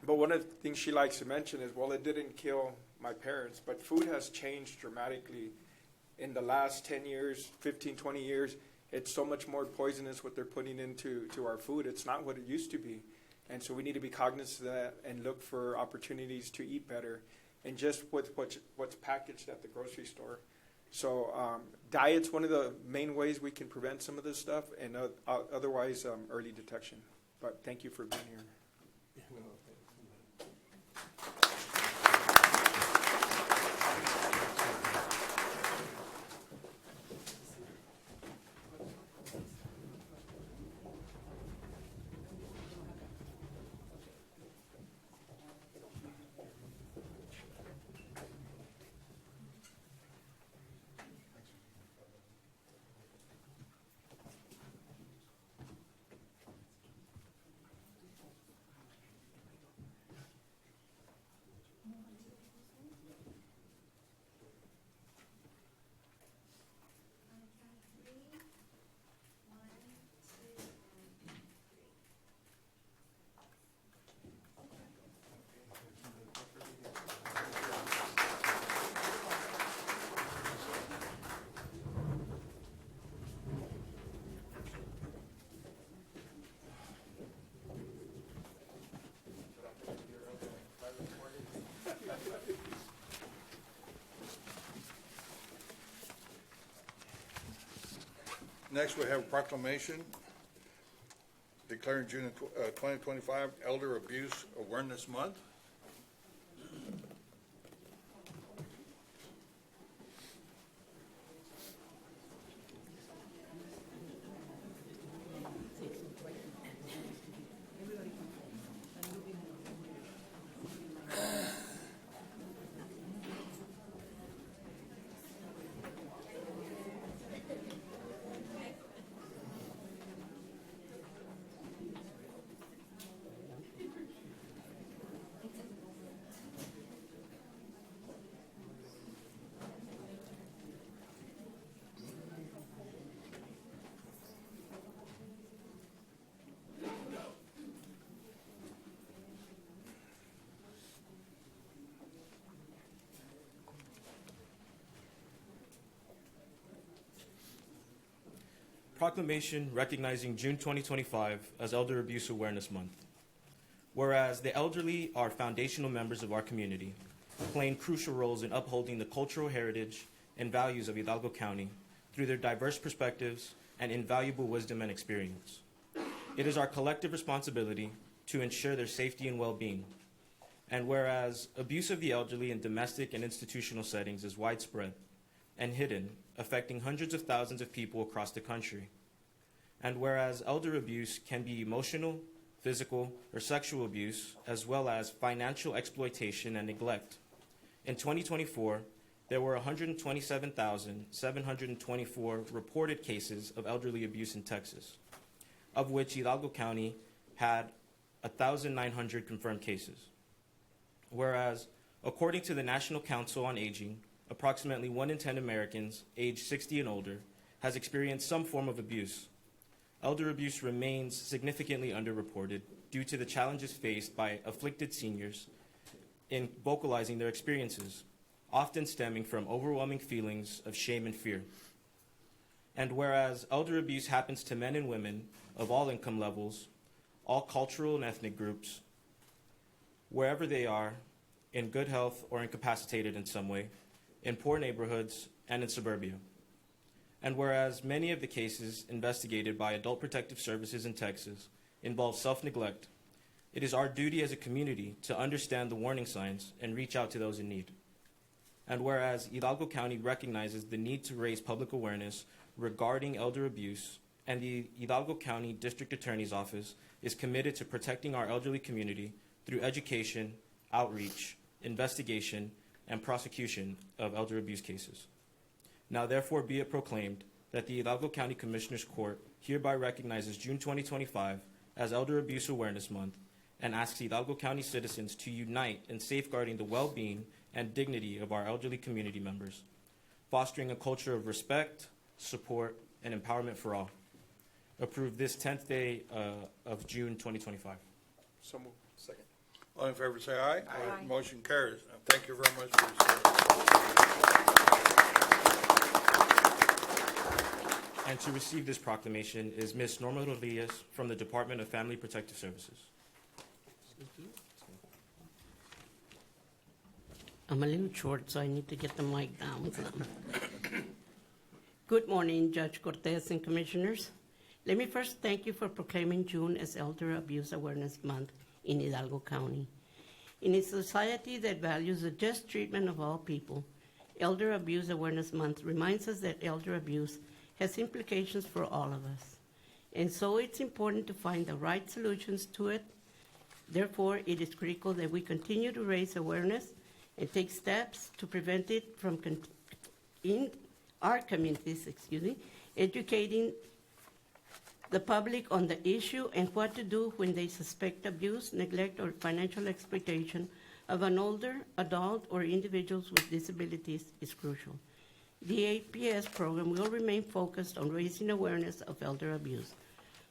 S16: But one of the things she likes to mention is, well, it didn't kill my parents, but food has changed dramatically in the last 10 years, 15, 20 years. It's so much more poisonous what they're putting into our food. It's not what it used to be. And so we need to be cognizant of that and look for opportunities to eat better, and just what's packaged at the grocery store. So diet's one of the main ways we can prevent some of this stuff, and otherwise early detection. But thank you for being here.
S1: Next, we have proclamation declaring June 2025 Elder Abuse Awareness Month.
S14: Proclamation recognizing June 2025 as Elder Abuse Awareness Month. Whereas the elderly are foundational members of our community, playing crucial roles in upholding the cultural heritage and values of Hidalgo County through their diverse perspectives and invaluable wisdom and experience. It is our collective responsibility to ensure their safety and well-being. And whereas abuse of the elderly in domestic and institutional settings is widespread and hidden, affecting hundreds of thousands of people across the country. And whereas elder abuse can be emotional, physical, or sexual abuse, as well as financial exploitation and neglect. In 2024, there were 127,724 reported cases of elderly abuse in Texas, of which Hidalgo County had 1,900 confirmed cases. Whereas, according to the National Council on Aging, approximately 1 in 10 Americans aged 60 and older has experienced some form of abuse. Elder abuse remains significantly underreported due to the challenges faced by afflicted seniors in vocalizing their experiences, often stemming from overwhelming feelings of shame and fear. And whereas elder abuse happens to men and women of all income levels, all cultural and ethnic groups, wherever they are, in good health or incapacitated in some way, in poor neighborhoods, and in suburbia. And whereas many of the cases investigated by Adult Protective Services in Texas involve self-neglect, it is our duty as a community to understand the warning signs and reach out to those in need. And whereas Hidalgo County recognizes the need to raise public awareness regarding elder abuse, and the Hidalgo County District Attorney's Office is committed to protecting our elderly community through education, outreach, investigation, and prosecution of elder abuse cases. Now therefore be it proclaimed that the Hidalgo County Commissioners Court hereby recognizes June 2025 as Elder Abuse Awareness Month and asks Hidalgo County citizens to unite in safeguarding the well-being and dignity of our elderly community members, fostering a culture of respect, support, and empowerment for all. Approve this 10th day of June 2025.
S16: So moved. Second.
S1: All in favor, say aye.
S3: Aye.
S1: Motion carries. Thank you very much for your service.
S14: And to receive this proclamation is Ms. Norma Rodriguez from the Department of Family Protective Services.
S17: I'm a little short, so I need to get the mic down some. Good morning, Judge Cortez and Commissioners. Let me first thank you for proclaiming June as Elder Abuse Awareness Month in Hidalgo County. In a society that values the just treatment of all people, Elder Abuse Awareness Month reminds us that elder abuse has implications for all of us. And so it's important to find the right solutions to it. Therefore, it is critical that we continue to raise awareness and take steps to prevent it from in our communities, educating the public on the issue and what to do when they suspect abuse, neglect, or financial exploitation of an older adult or individuals with disabilities is crucial. The APS program will remain focused on raising awareness of elder abuse.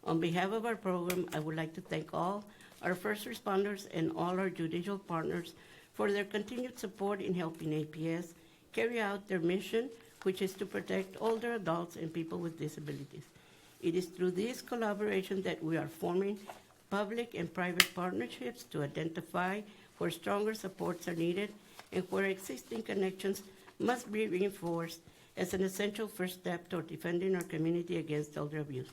S17: On behalf of our program, I would like to thank all our first responders and all our judicial partners for their continued support in helping APS carry out their mission, which is to protect older adults and people with disabilities. It is through this collaboration that we are forming public and private partnerships to identify where stronger supports are needed and where existing connections must be reinforced as an essential first step toward defending our community against elder abuse.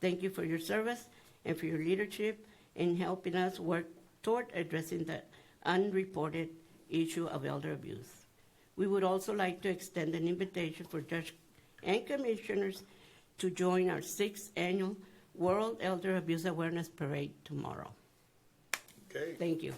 S17: Thank you for your service and for your leadership in helping us work toward addressing the unreported issue of elder abuse. We would also like to extend an invitation for judges and commissioners to join our 6th annual World Elder Abuse Awareness Parade tomorrow.
S1: Okay.
S17: Thank you.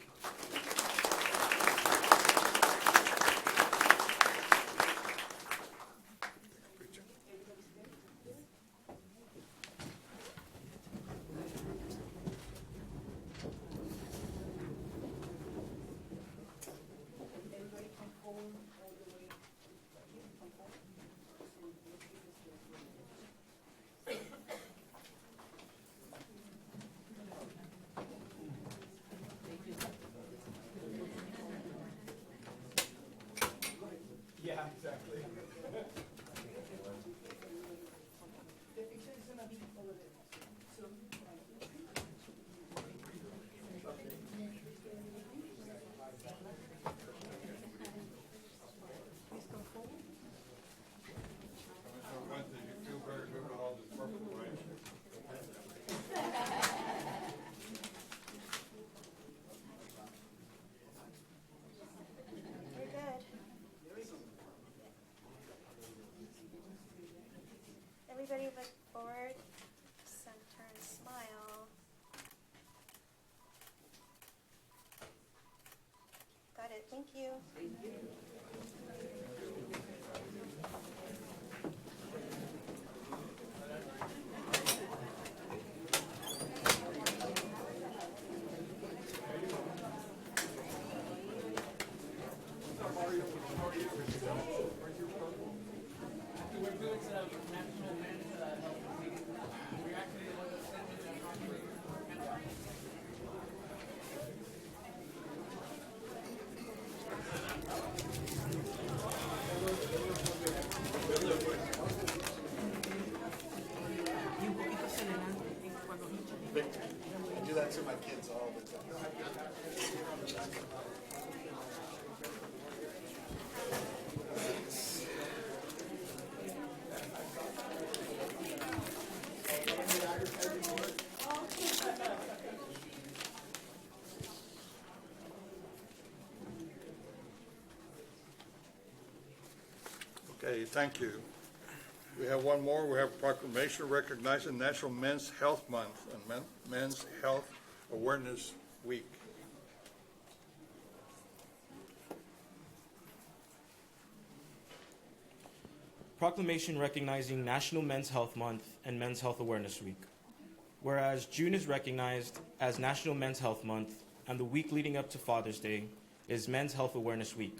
S16: Yeah, exactly.
S18: Everybody look forward, center, and smile. Got it, thank you. Thank you.
S5: I do that to my kids all the time.
S1: Okay, thank you. We have one more. We have proclamation recognizing National Men's Health Month and Men's Health Awareness Week.
S14: Proclamation recognizing National Men's Health Month and Men's Health Awareness Week. Whereas June is recognized as National Men's Health Month and the week leading up to Father's Day is Men's Health Awareness Week.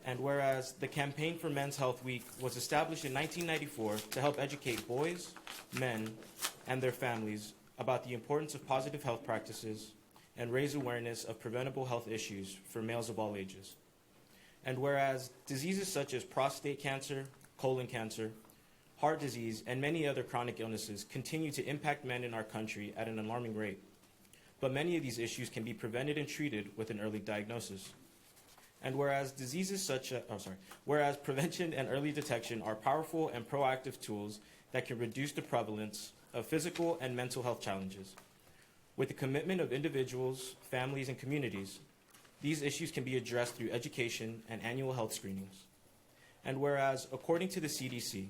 S14: And whereas the Campaign for Men's Health Week was established in 1994 to help educate boys, men, and their families about the importance of positive health practices and raise awareness of preventable health issues for males of all ages. And whereas diseases such as prostate cancer, colon cancer, heart disease, and many other chronic illnesses continue to impact men in our country at an alarming rate. But many of these issues can be prevented and treated with an early diagnosis. And whereas whereas prevention and early detection are powerful and proactive tools that can reduce the prevalence of physical and mental health challenges. With the commitment of individuals, families, and communities, these issues can be addressed through education and annual health screenings. And whereas, according to the CDC,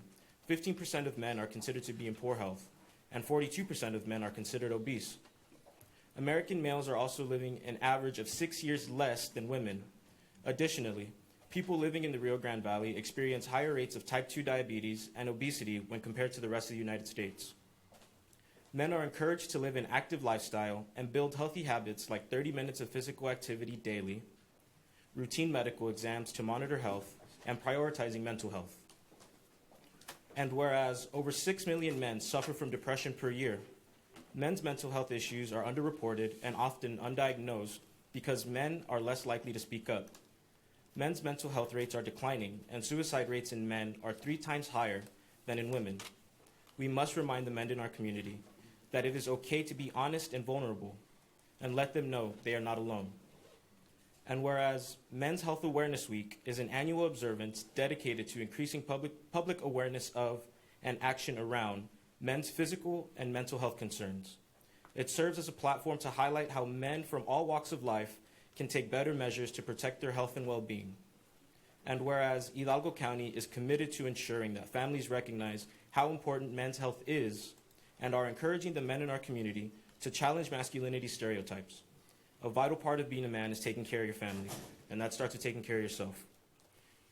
S14: 15% of men are considered to be in poor health, and 42% of men are considered obese. American males are also living an average of 6 years less than women. Additionally, people living in the Rio Grande Valley experience higher rates of type 2 diabetes and obesity when compared to the rest of the United States. Men are encouraged to live an active lifestyle and build healthy habits like 30 minutes of physical activity daily, routine medical exams to monitor health, and prioritizing mental health. And whereas over 6 million men suffer from depression per year, men's mental health issues are underreported and often undiagnosed because men are less likely to speak up. Men's mental health rates are declining, and suicide rates in men are 3 times higher than in women. We must remind the men in our community that it is okay to be honest and vulnerable, and let them know they are not alone. And whereas Men's Health Awareness Week is an annual observance dedicated to increasing public awareness of and action around men's physical and mental health concerns, it serves as a platform to highlight how men from all walks of life can take better measures to protect their health and well-being. And whereas Hidalgo County is committed to ensuring that families recognize how important men's health is and are encouraging the men in our community to challenge masculinity stereotypes. A vital part of being a man is taking care of your family, and that starts with taking care of yourself.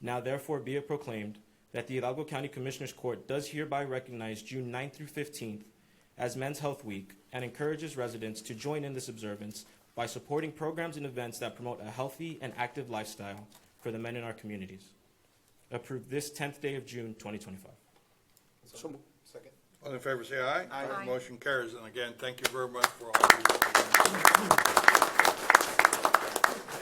S14: Now therefore be it proclaimed that the Hidalgo County Commissioners Court does hereby recognize June 9th through 15th as Men's Health Week and encourages residents to join in this observance by supporting programs and events that promote a healthy and active lifestyle for the men in our communities. Approved this 10th day of June, 2025.
S16: So moved. Second.
S1: All in favor, say aye.
S16: Aye.
S1: Motion carries. And again, thank you very much for all of you.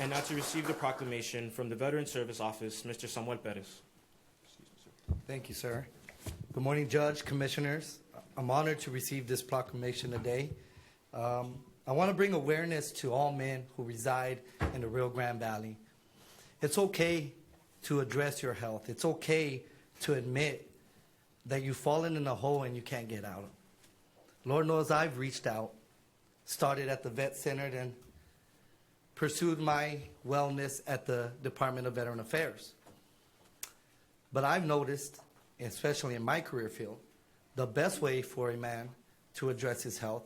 S14: And now to receive the proclamation from the Veteran Service Office, Mr. Samuel Perez.
S19: Thank you, sir. Good morning, Judge, Commissioners. I'm honored to receive this proclamation today. I want to bring awareness to all men who reside in the Rio Grande Valley. It's okay to address your health. It's okay to admit that you've fallen in a hole and you can't get out. Lord knows I've reached out, started at the vet center, and pursued my wellness at the Department of Veteran Affairs. But I've noticed, especially in my career field, the best way for a man to address his health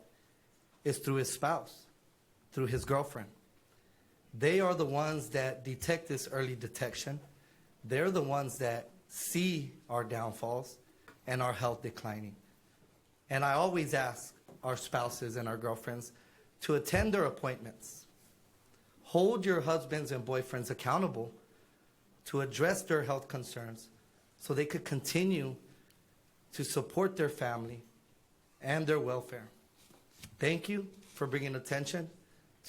S19: is through his spouse, through his girlfriend. They are the ones that detect this early detection. They're the ones that see our downfalls and our health declining. And I always ask our spouses and our girlfriends to attend their appointments. Hold your husbands and boyfriends accountable to address their health concerns so they could continue to support their family and their welfare. Thank you for bringing attention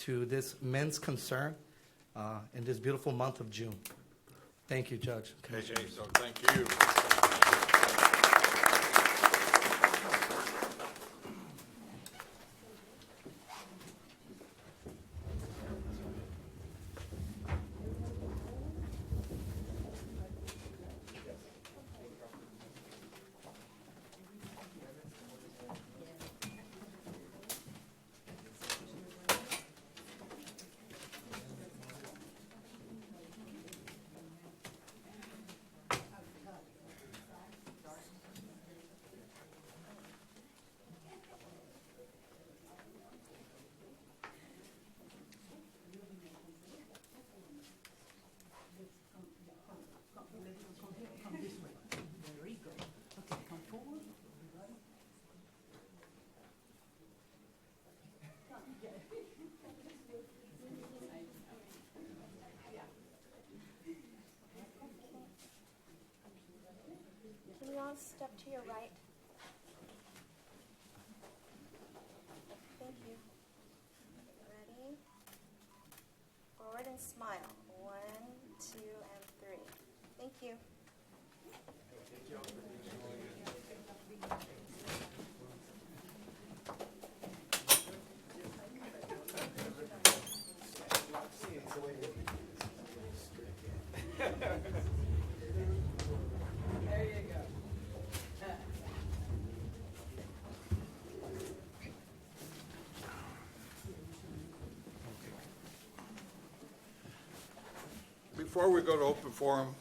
S19: to this men's concern in this beautiful month of June. Thank you, Judge.
S1: Okay, so thank you.
S18: I'll step to your right. Thank you. Ready? Forward and smile. 1, 2, and 3. Thank you.
S20: There you go.
S1: Before we go to open forum,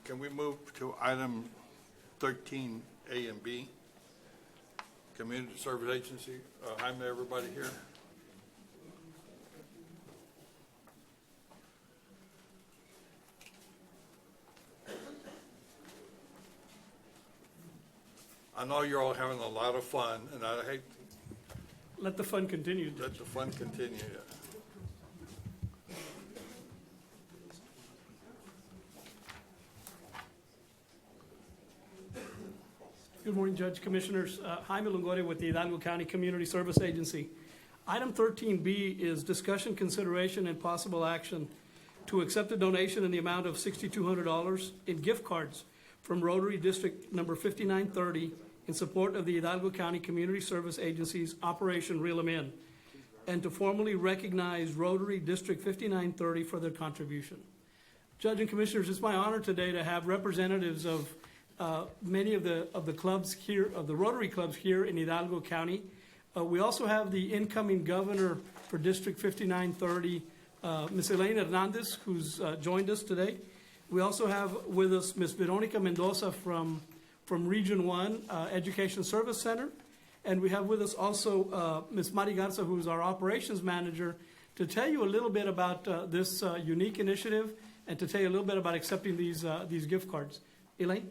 S1: can we move to item 13A and B? Community Service Agency. Jaime, everybody here? I know you're all having a lot of fun, and I hate.
S20: Let the fun continue.
S1: Let the fun continue, yeah.
S20: Good morning, Judge, Commissioners. Jaime Longoria with the Hidalgo County Community Service Agency. Item 13B is discussion, consideration, and possible action to accept a donation in the amount of $6,200 in gift cards from Rotary District Number 5930 in support of the Hidalgo County Community Service Agency's Operation Reel 'em In, and to formally recognize Rotary District 5930 for their contribution. Judge and Commissioners, it's my honor today to have representatives of many of the clubs here, of the Rotary clubs here in Hidalgo County. We also have the incoming governor for District 5930, Ms. Elaine Hernandez, who's joined us today. We also have with us Ms. Veronica Mendoza from Region 1 Education Service Center. And we have with us also Ms. Mari Garza, who's our operations manager, to tell you a little bit about this unique initiative and to tell you a little bit about accepting these gift cards. Elaine?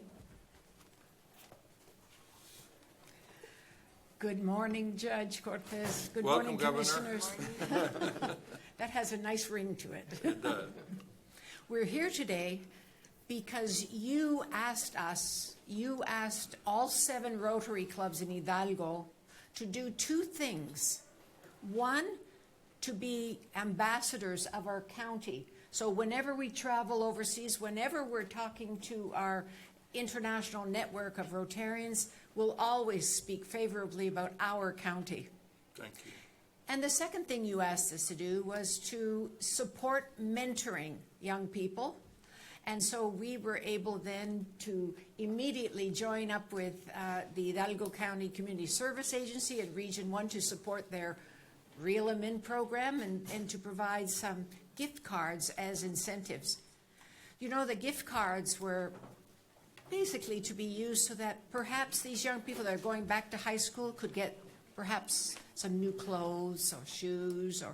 S21: Good morning, Judge Cortez. Good
S1: Welcome,
S21: morning,
S1: Governor.
S21: Commissioners. That has a nice ring to it.
S1: It does.
S21: We're here today because you asked all 7 Rotary clubs in Hidalgo to do 2 things. One, to be ambassadors of our county. So whenever we travel overseas, whenever we're talking to our international network of Rotarians, we'll always speak favorably about our county.
S1: Thank you.
S21: And the second thing you asked us to do was to support mentoring young people. And so we were able then to immediately join up with the Hidalgo County Community Service Agency at Region 1 to support their Reel 'em In program and to provide some gift cards as incentives. You know, the gift cards were basically to be used so that perhaps these young people that are going back to high school could get perhaps some new clothes or shoes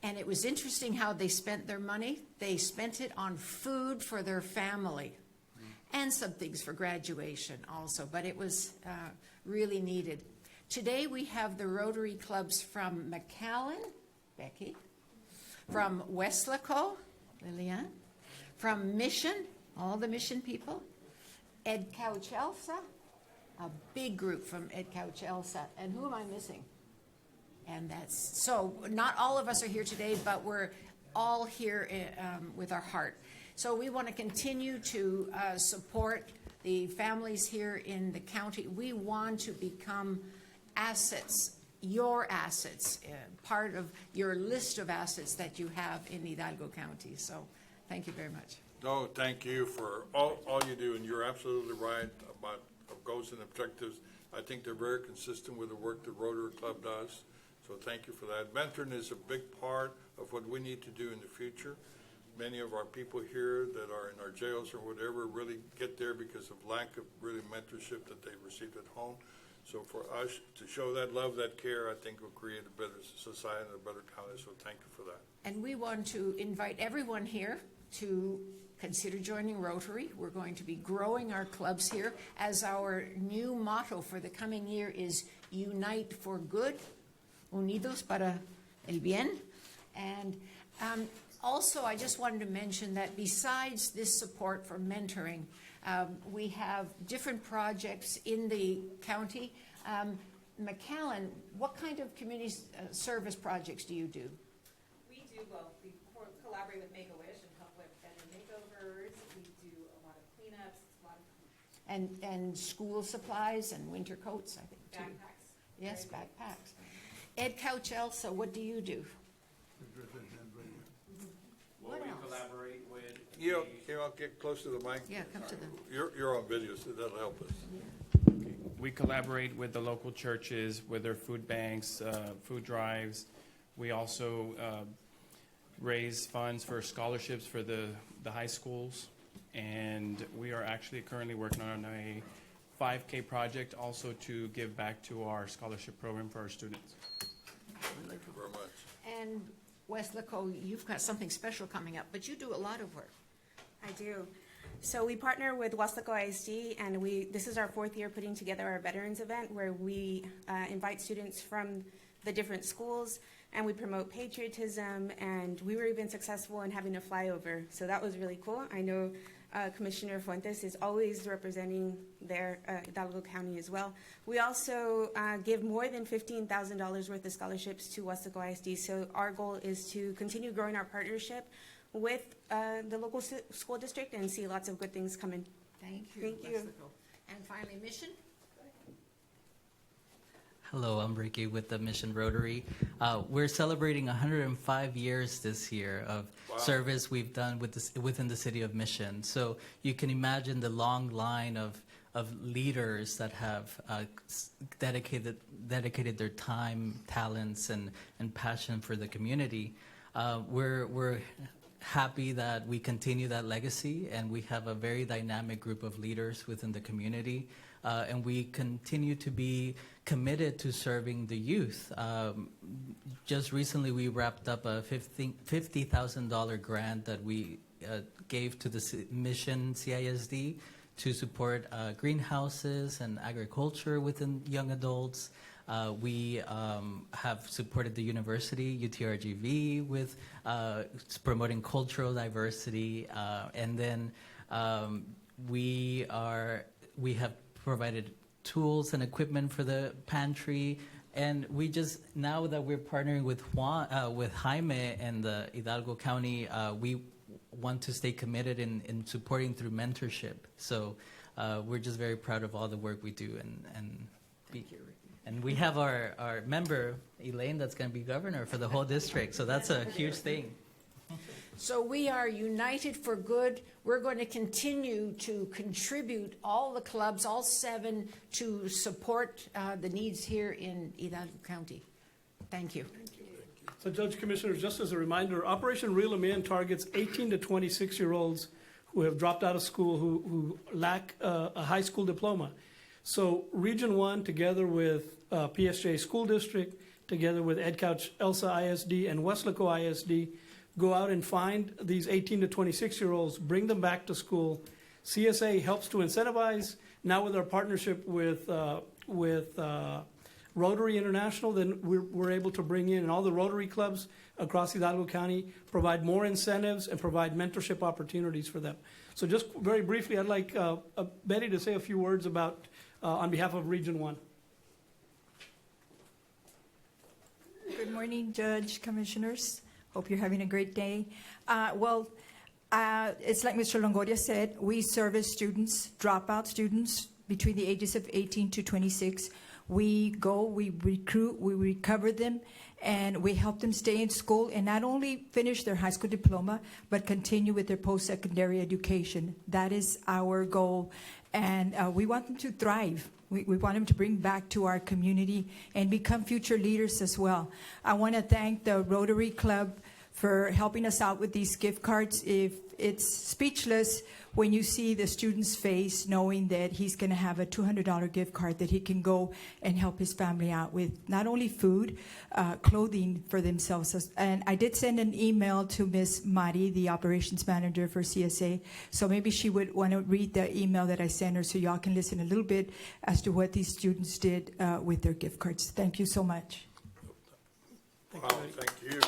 S21: and it was interesting how they spent their money. They spent it on food for their family and some things for graduation also, but it was really needed. Today we have the Rotary clubs from McAllen, Becky, from Weslaco, Lilian, from Mission, all the Mission people, Ed Couch Elsa, a big group from Ed Couch Elsa. And who am I missing? And that's, so not all of us are here today, but we're all here with our heart. So we want to continue to support the families here in the county. We want to become assets, your assets, part of your list of assets that you have in Hidalgo County. So thank you very much.
S1: No, thank you for all you do, and you're absolutely right about goals and objectives. I think they're very consistent with the work the Rotary Club does, so thank you for that. Mentoring is a big part of what we need to do in the future. Many of our people here that are in our jails or whatever really get there because of lack of really mentorship that they've received at home. So for us to show that love, that care, I think will create a better society and a better county, so thank you for that.
S21: And we want to invite everyone here to consider joining Rotary. We're going to be growing our clubs here, as our new motto for the coming year is Unite for Good, Unidos para el Bien. And also, I just wanted to mention that besides this support for mentoring, We have different projects in the county. McAllen, what kind of community service projects do you do?
S10: We do, well, we collaborate with Make-A-Wish and help with bedroom makeovers. We do a lot of cleanups, a lot of
S21: And school supplies and winter coats, I think, too.
S10: backpacks.
S21: Yes, backpacks. Ed Couch Elsa, what do you do?
S6: Well, we collaborate with.
S1: You know, get close to the mic.
S21: Yeah, come to the.
S1: You're on video, so that'll help us.
S6: We collaborate with the local churches, with their food banks, food drives. We also raise funds for scholarships for the high schools. And we are actually currently working on a 5K project also to give back to our scholarship program for our students.
S1: Thank you very much.
S21: And Westlaco, you've got something special coming up, but you do a lot of work.
S22: I do. So we partner with Westlaco ISD, and this is our 4th year putting together our veterans event where we invite students from the different schools and we promote patriotism, and we were even successful in having a flyover. So that was really cool. I know Commissioner Fuentes is always representing their Hidalgo County as well. We also give more than $15,000 worth of scholarships to Westlaco ISD. So our goal is to continue growing our partnership with the local school district and see lots of good things coming.
S21: Thank you.
S22: Thank you.
S21: Westlaco. And finally, Mission.
S23: Hello, I'm Ricky with the Mission Rotary. We're celebrating 105 years this year of service we've done within the city of Mission. So you can imagine the long line of leaders that have dedicated their time, talents, and passion for the community. We're happy that we continue that legacy, and we have a very dynamic group of leaders within the community. And we continue to be committed to serving the youth. Just recently, we wrapped up a $50,000 grant that we gave to the Mission CISD to support greenhouses and agriculture within young adults. We have supported the university, UTRGV, with promoting cultural diversity. And then we have provided tools and equipment for the pantry, and we just, now that we're partnering with Jaime and the Hidalgo County, we want to stay committed in supporting through mentorship. So we're just very proud of all the work we do, and we have our member Elaine that's going to be governor for the whole district. So that's a huge thing.
S21: So we are united for good. We're going to continue to contribute, all the clubs, all 7, to support the needs here in Hidalgo County. Thank you.
S20: So Judge Commissioners, just as a reminder, Operation Reel 'Em In targets 18 to 26-year-olds who have dropped out of school, who lack a high school diploma. So Region 1, together with PSJ School District, together with Ed Couch Elsa ISD and Westlaco ISD, go out and find these 18 to 26-year-olds, bring them back to school. CSA helps to incentivize. Now with our partnership with Rotary International, then we're able to bring in, and all the Rotary clubs across Hidalgo County provide more incentives and provide mentorship opportunities for them. So just very briefly, I'd like Betty to say a few words about, on behalf of Region 1.
S24: Good morning, Judge, Commissioners. Hope you're having a great day. It's like Mr. Longoria said, we service students, dropout students between the ages of 18 to 26. We go, we recruit, we recover them, and we help them stay in school and not only finish their high school diploma, but continue with their post-secondary education. That is our goal, and we want them to thrive. We want them to bring back to our community and become future leaders as well. I want to thank the Rotary Club for helping us out with these gift cards. It's speechless when you see the student's face knowing that he's going to have a $200 gift card that he can go and help his family out with not only food, clothing for themselves. And I did send an email to Ms. Mari, the operations manager for CSA, so maybe she would want to read the email that I sent her so y'all can listen a little bit as to what these students did with their gift cards. Thank you so much.
S1: Wow, thank you.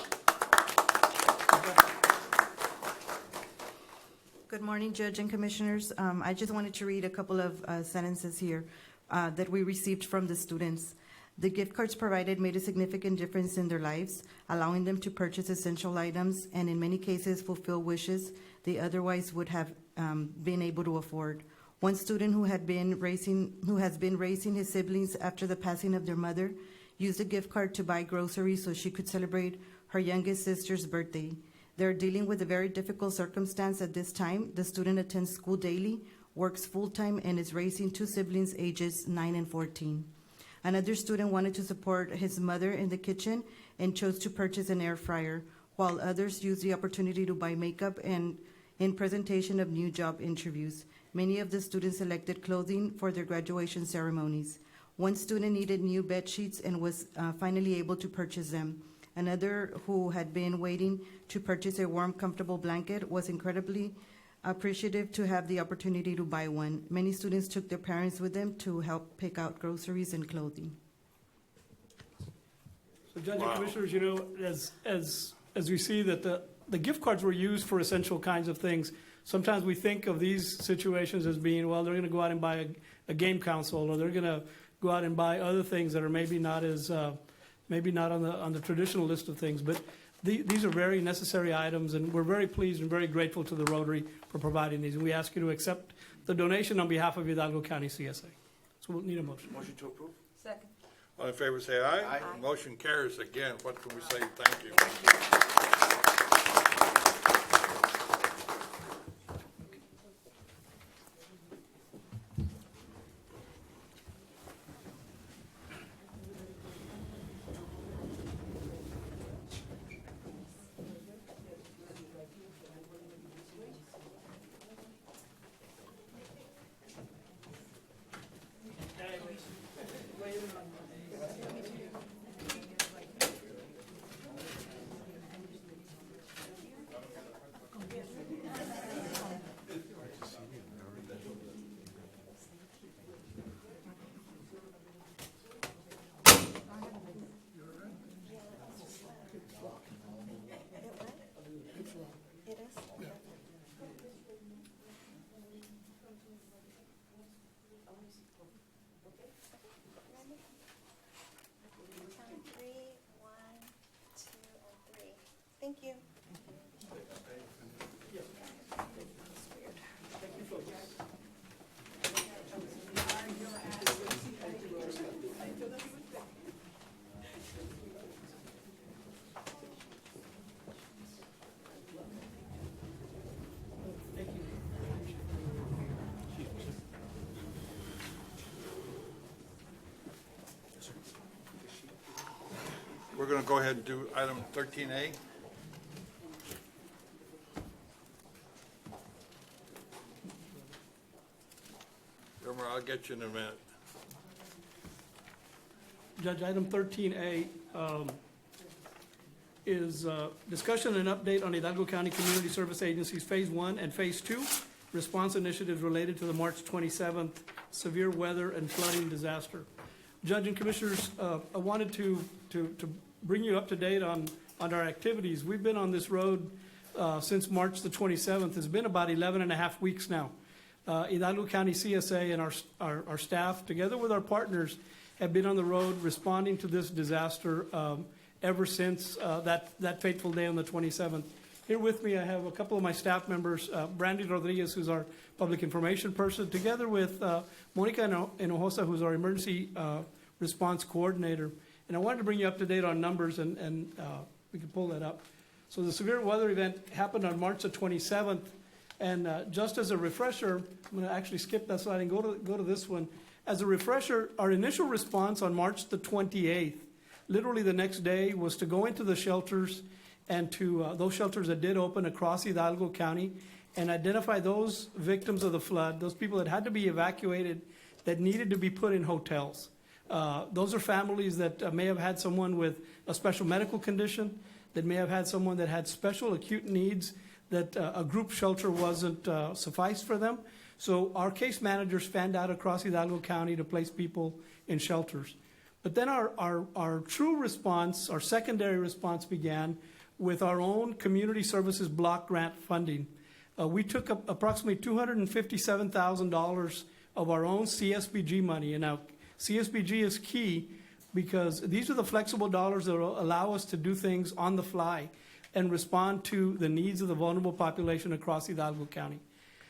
S4: Good morning, Judge and Commissioners. I just wanted to read a couple of sentences here that we received from the students. The gift cards provided made a significant difference in their lives, allowing them to purchase essential items and in many cases fulfill wishes they otherwise would have been able to afford. One student who has been raising his siblings after the passing of their mother used a gift card to buy groceries so she could celebrate her youngest sister's birthday. They're dealing with a very difficult circumstance at this time. The student attends school daily, works full-time, and is raising two siblings ages 9 and 14. Another student wanted to support his mother in the kitchen and chose to purchase an air fryer, while others used the opportunity to buy makeup and in presentation of new job interviews. Many of the students selected clothing for their graduation ceremonies. One student needed new bed sheets and was finally able to purchase them. Another, who had been waiting to purchase a warm, comfortable blanket, was incredibly appreciative to have the opportunity to buy one. Many students took their parents with them to help pick out groceries and clothing.
S20: So, Judge and Commissioners, you know, as we see that the gift cards were used for essential kinds of things. Sometimes we think of these situations as being, well, they're going to go out and buy a game console, or they're going to go out and buy other things that are maybe not as maybe not on the traditional list of things, but these are very necessary items, and we're very pleased and very grateful to the Rotary for providing these. And we ask you to accept the donation on behalf of Hidalgo County CSA. So we'll need a motion.
S1: Motion to approve.
S3: Second.
S1: All in favor, say aye.
S3: Aye.
S1: Motion carries. Again, what can we say? Thank you.
S18: Thank you.
S1: We're going to go ahead and do item 13A. I'll get you in a minute.
S20: Judge, item 13A is discussion and update on Hidalgo County Community Service Agency's Phase 1 and Phase 2 response initiatives related to the March 27th severe weather and flooding disaster. Judge and Commissioners, I wanted to bring you up to date on our activities. We've been on this road since March the 27th. It's been about 11 and a half weeks now. Hidalgo County CSA and our staff, together with our partners, have been on the road responding to this disaster ever since that fateful day on the 27th. Here with me, I have a couple of my staff members, Brandy Rodriguez, who's our public information person, together with Monica Hinojosa, who's our emergency response coordinator. And I wanted to bring you up to date on numbers, and we can pull that up. So the severe weather event happened on March the 27th. And just as a refresher, I'm going to actually skip that slide and go to this one. As a refresher, our initial response on March the 28th, literally the next day, was to go into the shelters and to those shelters that did open across Hidalgo County and identify those victims of the flood, those people that had to be evacuated, that needed to be put in hotels. Those are families that may have had someone with a special medical condition, that may have had someone that had special acute needs, that a group shelter wasn't suffice for them. So our case managers fanned out across Hidalgo County to place people in shelters. But then our true response, our secondary response, began with our own community services block grant funding. we took up approximately $257,000 of our own CSBG money. And now CSBG is key because these are the flexible dollars that will allow us to do things on the fly and respond to the needs of the vulnerable population across Hidalgo County.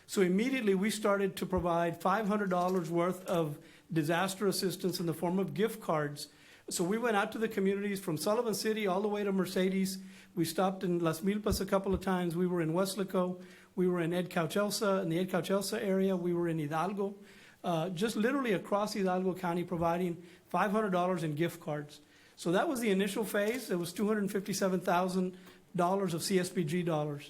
S20: So immediately we started to provide $500 worth of disaster assistance in the form of gift cards. So we went out to the communities from Sullivan City all the way to Mercedes. We stopped in Las Milpas a couple of times. We were in Weslaco. We were in Ed Cauchelsa, in the Ed Cauchelsa area. We were in Hidalgo. Just literally across Hidalgo County providing $500 in gift cards. So that was the initial phase. It was $257,000 of CSBG dollars.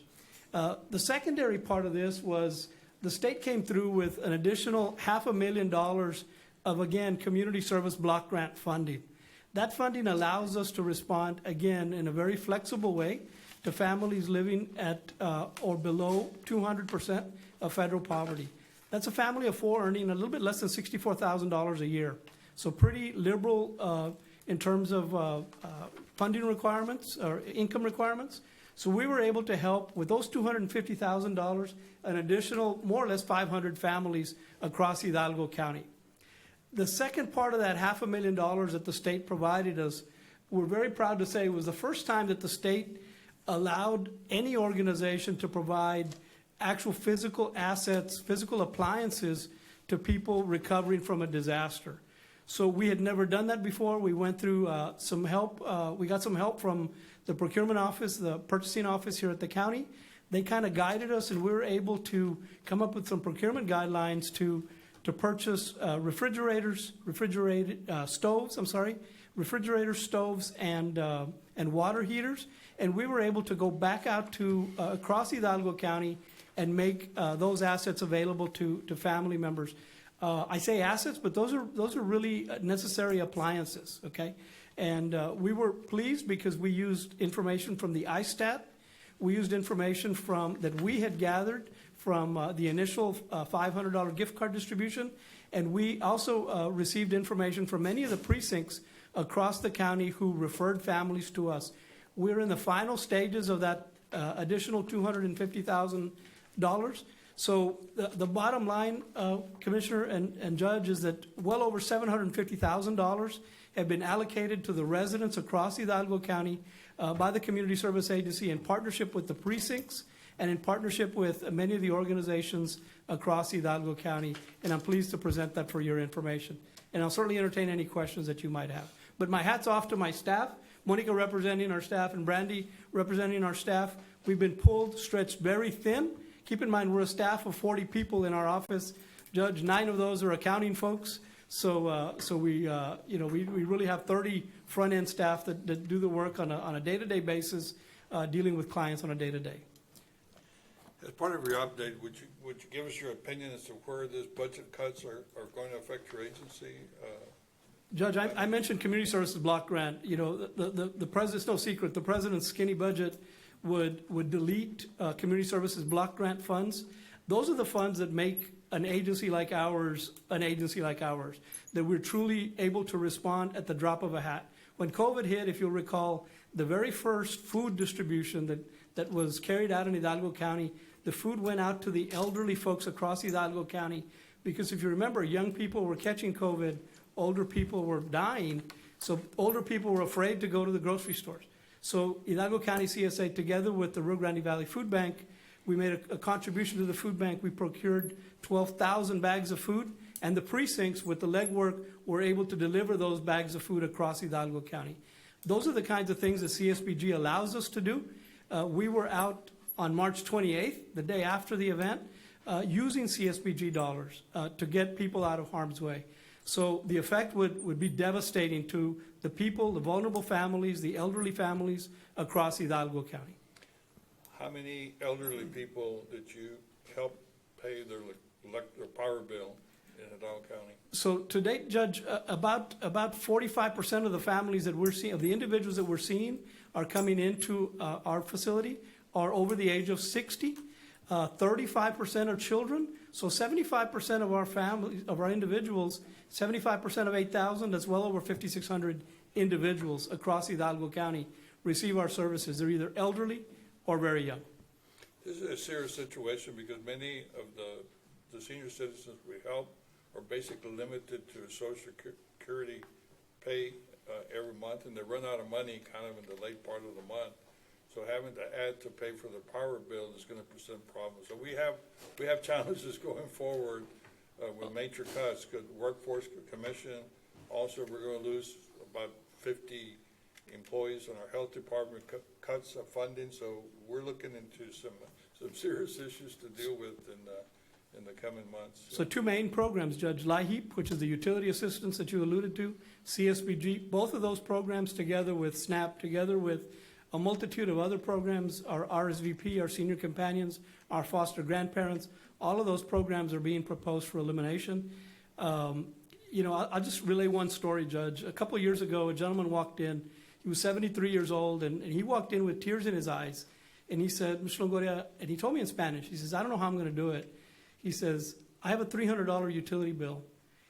S20: The secondary part of this was the state came through with an additional $500,000 of, again, community service block grant funding. That funding allows us to respond, again, in a very flexible way to families living at or below 200% of federal poverty. That's a family of four earning a little bit less than $64,000 a year. So pretty liberal in terms of funding requirements or income requirements. So we were able to help with those $250,000, an additional more or less 500 families across Hidalgo County. The second part of that $500,000 that the state provided us, we're very proud to say was the first time that the state allowed any organization to provide actual physical assets, physical appliances to people recovering from a disaster. So we had never done that before. We went through some help. We got some help from the procurement office, the purchasing office here at the county. They kind of guided us, and we were able to come up with some procurement guidelines to purchase refrigerators, stoves, and water heaters. And we were able to go back out to across Hidalgo County and make those assets available to family members. I say assets, but those are really necessary appliances, okay? And we were pleased because we used information from the ISTAT. We used information that we had gathered from the initial $500 gift card distribution. And we also received information from many of the precincts across the county who referred families to us. We're in the final stages of that additional $250,000. So the bottom line, Commissioner and Judge, is that well over $750,000 have been allocated to the residents across Hidalgo County by the Community Service Agency in partnership with the precincts and in partnership with many of the organizations across Hidalgo County. And I'm pleased to present that for your information. And I'll certainly entertain any questions that you might have. But my hat's off to my staff, Monica representing our staff and Brandy representing our staff. We've been stretched very thin. Keep in mind, we're a staff of 40 people in our office. Judge, 9 of those are accounting folks. So we really have 30 front-end staff that do the work on a day-to-day basis, dealing with clients on a day-to-day.
S1: As part of your update, would you give us your opinion as to where these budget cuts are going to affect your agency?
S20: Judge, I mentioned community services block grant. You know, the president's no secret. The president's skinny budget would delete community services block grant funds. Those are the funds that make an agency like ours, that we're truly able to respond at the drop of a hat. When COVID hit, if you'll recall, the very first food distribution that was carried out in Hidalgo County, the food went out to the elderly folks across Hidalgo County, because if you remember, young people were catching COVID, older people were dying, so older people were afraid to go to the grocery stores. So Hidalgo County CSA, together with the Rio Grande Valley Food Bank, we made a contribution to the food bank. We procured 12,000 bags of food, and the precincts, with the legwork, were able to deliver those bags of food across Hidalgo County. Those are the kinds of things that CSBG allows us to do. We were out on March 28th, the day after the event, using CSBG dollars to get people out of harm's way. So the effect would be devastating to the people, the vulnerable families, the elderly families across Hidalgo County.
S1: How many elderly people did you help pay their power bill in Hidalgo County?
S20: So to date, Judge, about 45% of the families that we're seeing, of the individuals that we're seeing, are coming into our facility are over the age of 60. 35% are children. So 75% of our families, of our individuals, 75% of 8,000, that's well over 5,600 individuals across Hidalgo County receive our services. They're either elderly or very young.
S1: This is a serious situation because many of the senior citizens we help are basically limited to Social Security pay every month, and they run out of money kind of in the late part of the month. So having to add to pay for the power bill is going to present problems. So we have challenges going forward with major cuts. Because Workforce Commission, also we're going to lose about 50 employees in our health department, cuts of funding. So we're looking into some serious issues to deal with in the coming months.
S20: So two main programs, Judge, LIHEAP, which is the utility assistance that you alluded to, CSBG, both of those programs together with SNAP, together with a multitude of other programs, our RSVP, our senior companions, our foster grandparents, all of those programs are being proposed for elimination. I'll just relay one story, Judge. A couple of years ago, a gentleman walked in. He was 73 years old, and he walked in with tears in his eyes. And he said, Mr. Longoria, and he told me in Spanish, he says, I don't know how I'm going to do it. He says, I have a $300 utility bill.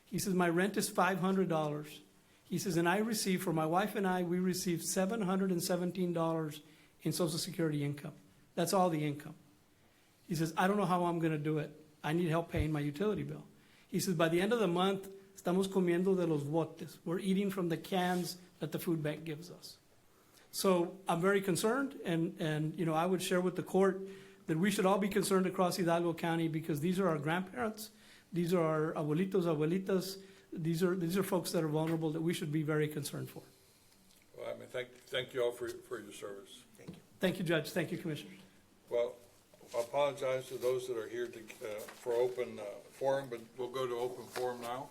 S20: He says, my rent is $500. He says, and I receive, for my wife and I, we receive $717 in Social Security income. That's all the income. He says, I don't know how I'm going to do it. I need help paying my utility bill. He says, by the end of the month, estamos comiendo de los botes. We're eating from the cans that the food bank gives us. So I'm very concerned, and I would share with the court that we should all be concerned across Hidalgo County because these are our grandparents, these are our abuelitos, abuelitas, these are folks that are vulnerable that we should be very concerned for.
S1: Well, I mean, thank you all for your service.
S2: Thank you.
S20: Thank you, Judge. Thank you, Commissioners.
S1: Well, I apologize to those that are here for open forum, but we'll go to open forum now.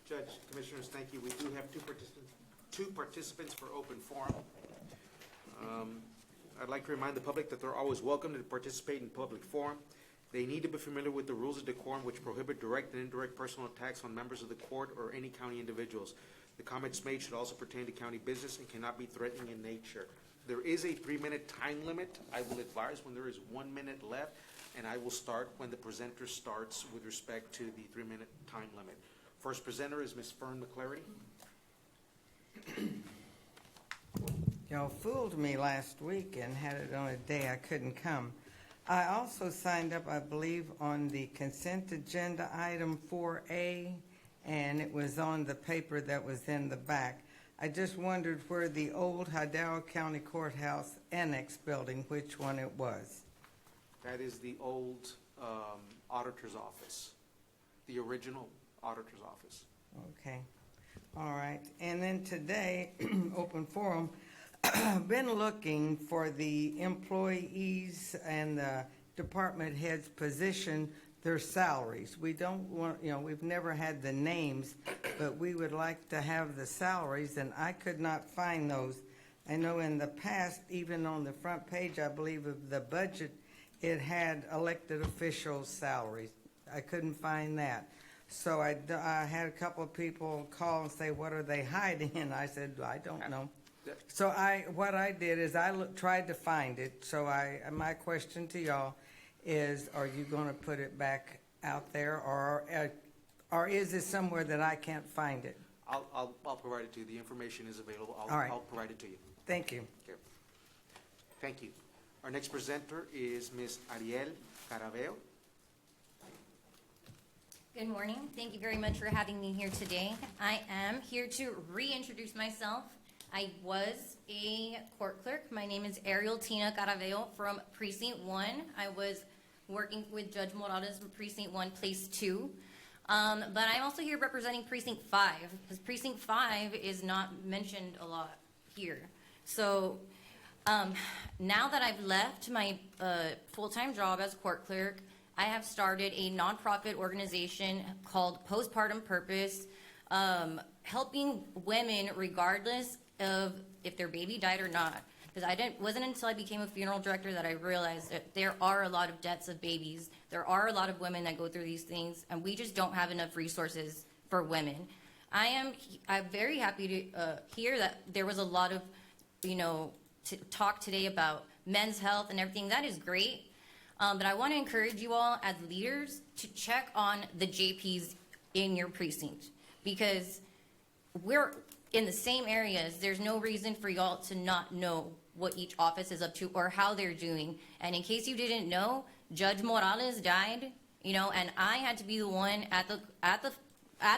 S2: Judge, Commissioners, thank you. We do have two participants for open forum. I'd like to remind the public that they're always welcome to participate in public forum. They need to be familiar with the rules of decorum which prohibit direct and indirect personal attacks on members of the court or any county individuals. The comments made should also pertain to county business and cannot be threatening in nature. There is a 3-minute time limit. I will advise when there is 1 minute left, and I will start when the presenter starts with respect to the 3-minute time limit. First presenter is Ms. Fern McClary.
S7: Y'all fooled me last week and had it on a day I couldn't come. I also signed up, I believe, on the consent agenda item 4A, and it was on the paper that was in the back. I just wondered where the old Hidalgo County Courthouse Annex building, which one it was.
S2: That is the old auditor's office, the original auditor's office.
S7: Okay. All right. And then today, open forum, I've been looking for the employees and the department heads position, their salaries. We don't want, we've never had the names, but we would like to have the salaries, and I could not find those. I know in the past, even on the front page, I believe, of the budget, it had elected officials' salaries. I couldn't find that. So I had a couple of people call and say, what are they hiding? And I said, I don't know. So what I did is I tried to find it. So my question to y'all is, are you going to put it back out there, or is it somewhere that I can't find it?
S2: I'll provide it to you. The information is available.
S7: All right.
S2: I'll provide it to you.
S7: Thank you.
S2: Okay. Thank you. Our next presenter is Ms. Ariel Caraveo.
S8: Good morning. Thank you very much for having me here today. I am here to reintroduce myself. I was a court clerk. My name is Ariel Tina Caraveo from Precinct 1. I was working with Judge Morales from Precinct 1, Place 2. But I'm also here representing Precinct 5, because Precinct 5 is not mentioned a lot here. So now that I've left my full-time job as court clerk, I have started a nonprofit organization called Postpartum Purpose, helping women regardless of if their baby died or not. Because wasn't until I became a funeral director that I realized that there are a lot of deaths of babies. There are a lot of women that go through these things, and we just don't have enough resources for women. I'm very happy to hear that there was a lot of, talk today about men's health and everything. That is great. But I want to encourage you all as leaders to check on the JPs in your precinct, because we're in the same areas. There's no reason for y'all to not know what each office is up to or how they're doing. And in case you didn't know, Judge Morales died, you know, and I had to be the one at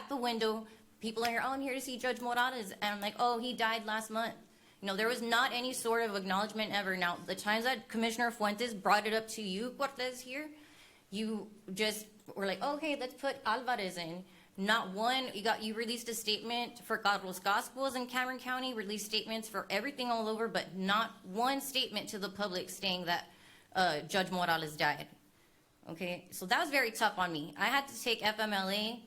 S8: the window. People are here, oh, I'm here to see Judge Morales. And I'm like, oh, he died last month. You know, there was not any sort of acknowledgement ever. Now, the times that Commissioner Fuentes brought it up to you, Cortez, here, you just were like, oh, hey, let's put Alvarez in. Not one, you released a statement for Carlos Gospels in Cameron County, released statements for everything all over, but not one statement to the public saying that Judge Morales died. Okay, so that was very tough on me. I had to take FMLA.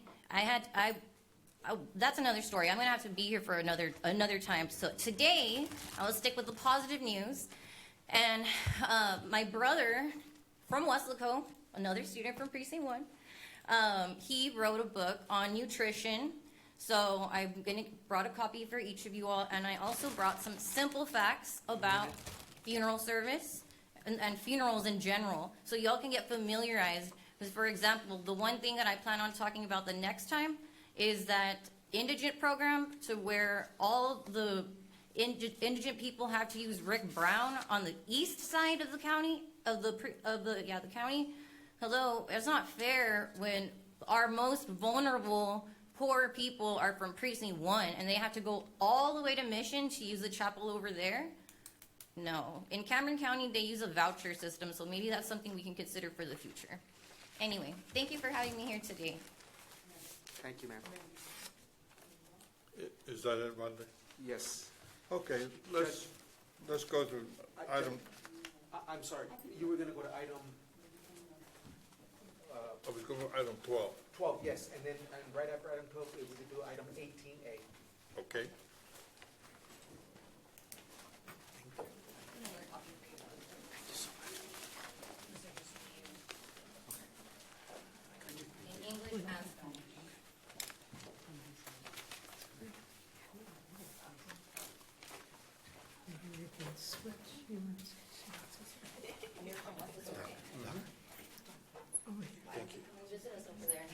S8: That's another story. I'm gonna have to be here for another time. So today, I will stick with the positive news. And my brother from Weslaco, another student from Precinct 1, he wrote a book on nutrition. So brought a copy for each of you all, and I also brought some simple facts about funeral service and funerals in general, so y'all can get familiarized. Because, for example, the one thing that I plan on talking about the next time is that indigent program, to where all the indigent people have to use Rick Brown on the east side of the county the county. Hello, it's not fair when our most vulnerable poor people are from Precinct 1 and they have to go all the way to Mission to use the chapel over there. No, in Cameron County they use a voucher system, so maybe that's something we can consider for the future. Anyway, thank you for having me here today.
S2: Thank you, ma'am.
S1: Is that it, Monday?
S2: Yes.
S1: Okay, let's go to item,
S2: I'm sorry, you were gonna go to item
S1: I was going to item 12.
S2: 12, yes, and then right after item 12, we could do item 18A.
S1: Okay.
S8: In English and Spanish.
S1: Thank you.
S8: Just us over there.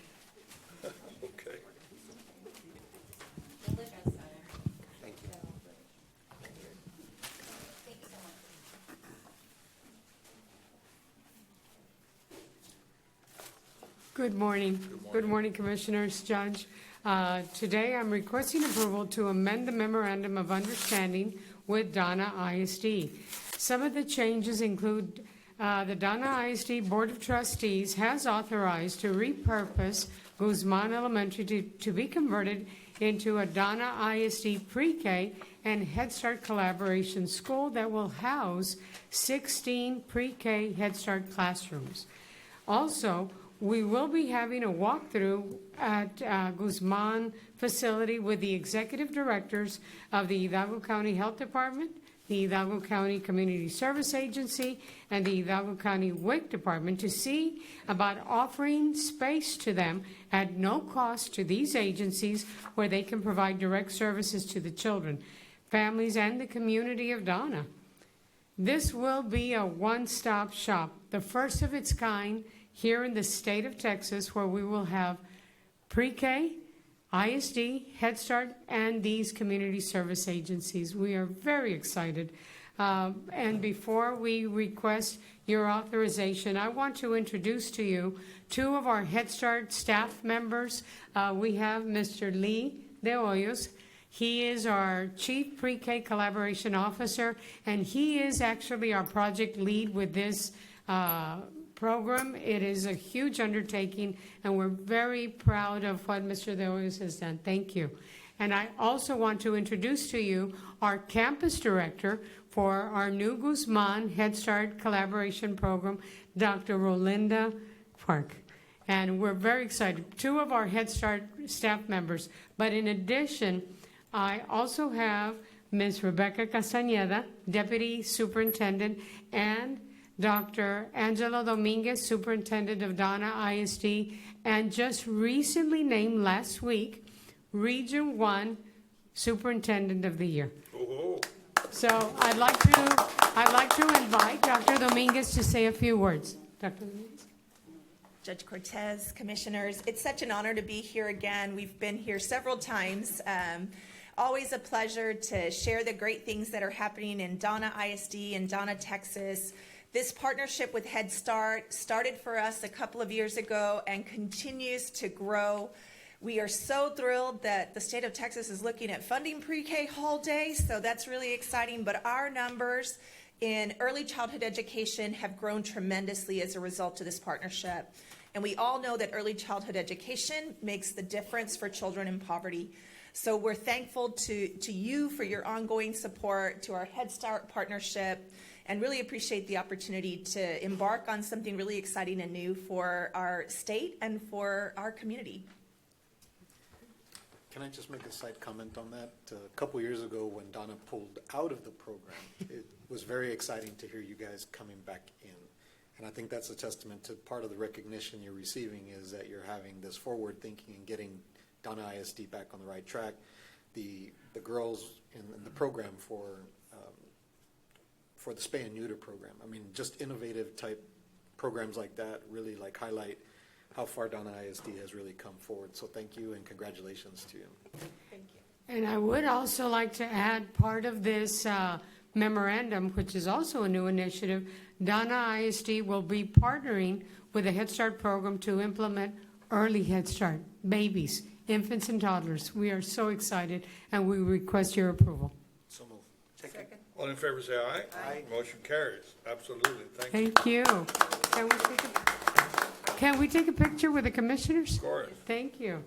S1: Okay.
S8: English and Spanish.
S2: Thank you.
S8: Thank you so much.
S9: Good morning. Good morning, Commissioners, Judge. Today, I'm requesting approval to amend the Memorandum of Understanding with Donna ISD. Some of the changes include the Donna ISD Board of Trustees has authorized to repurpose Guzman Elementary to be converted into a Donna ISD pre-K and Head Start collaboration school that will house 16 pre-K Head Start classrooms. Also, we will be having a walkthrough at Guzman facility with the executive directors of the Hidalgo County Health Department, the Hidalgo County Community Service Agency, and the Hidalgo County WIC Department to see about offering space to them at no cost to these agencies where they can provide direct services to the children, families, and the community of Donna. This will be a one-stop shop, the first of its kind here in the state of Texas, where we will have pre-K, ISD, Head Start, and these community service agencies. We are very excited. And before we request your authorization, I want to introduce to you two of our Head Start staff members. We have Mr. Lee De Hoyos. He is our Chief Pre-K Collaboration Officer, and he is actually our project lead with this program. It is a huge undertaking, and we're very proud of what Mr. De Hoyos has done. Thank you. And I also want to introduce to you our campus director for our new Guzman Head Start collaboration program, Dr. Rolinda Park. And we're very excited. Two of our Head Start staff members. But in addition, I also have Ms. Rebecca Castañeda, Deputy Superintendent, and Dr. Angelo Dominguez, Superintendent of Donna ISD, and just recently named last week, Region 1 Superintendent of the Year.
S1: Oh.
S9: So I'd like to invite Dr. Dominguez to say a few words. Dr. Dominguez.
S22: Judge Cortez, Commissioners, it's such an honor to be here again. We've been here several times. always a pleasure to share the great things that are happening in Donna ISD and Donna, Texas. This partnership with Head Start started for us a couple of years ago and continues to grow. We are so thrilled that the state of Texas is looking at funding pre-K whole day, so that's really exciting. But our numbers in early childhood education have grown tremendously as a result of this partnership. And we all know that early childhood education makes the difference for children in poverty. So we're thankful to you for your ongoing support, to our Head Start partnership, and really appreciate the opportunity to embark on something really exciting and new for our state and for our community.
S5: Can I just make a side comment on that? A couple years ago when Donna pulled out of the program, it was very exciting to hear you guys coming back in. And I think that's a testament to part of the recognition you're receiving is that you're having this forward thinking and getting Donna ISD back on the right track. The girls in the program for the spay and neuter program, I mean, just innovative type programs like that really like highlight how far Donna ISD has really come forward. So thank you and congratulations to you.
S22: Thank you.
S9: And I would also like to add part of this memorandum, which is also a new initiative. Donna ISD will be partnering with the Head Start program to implement early Head Start, babies, infants and toddlers. We are so excited and we request your approval.
S5: So moved.
S22: Second.
S1: All in favor, say aye.
S22: Aye.
S1: Motion carries. Absolutely. Thank you.
S9: Thank you. Can we take a picture with the commissioners?
S1: Of course.
S9: Thank you.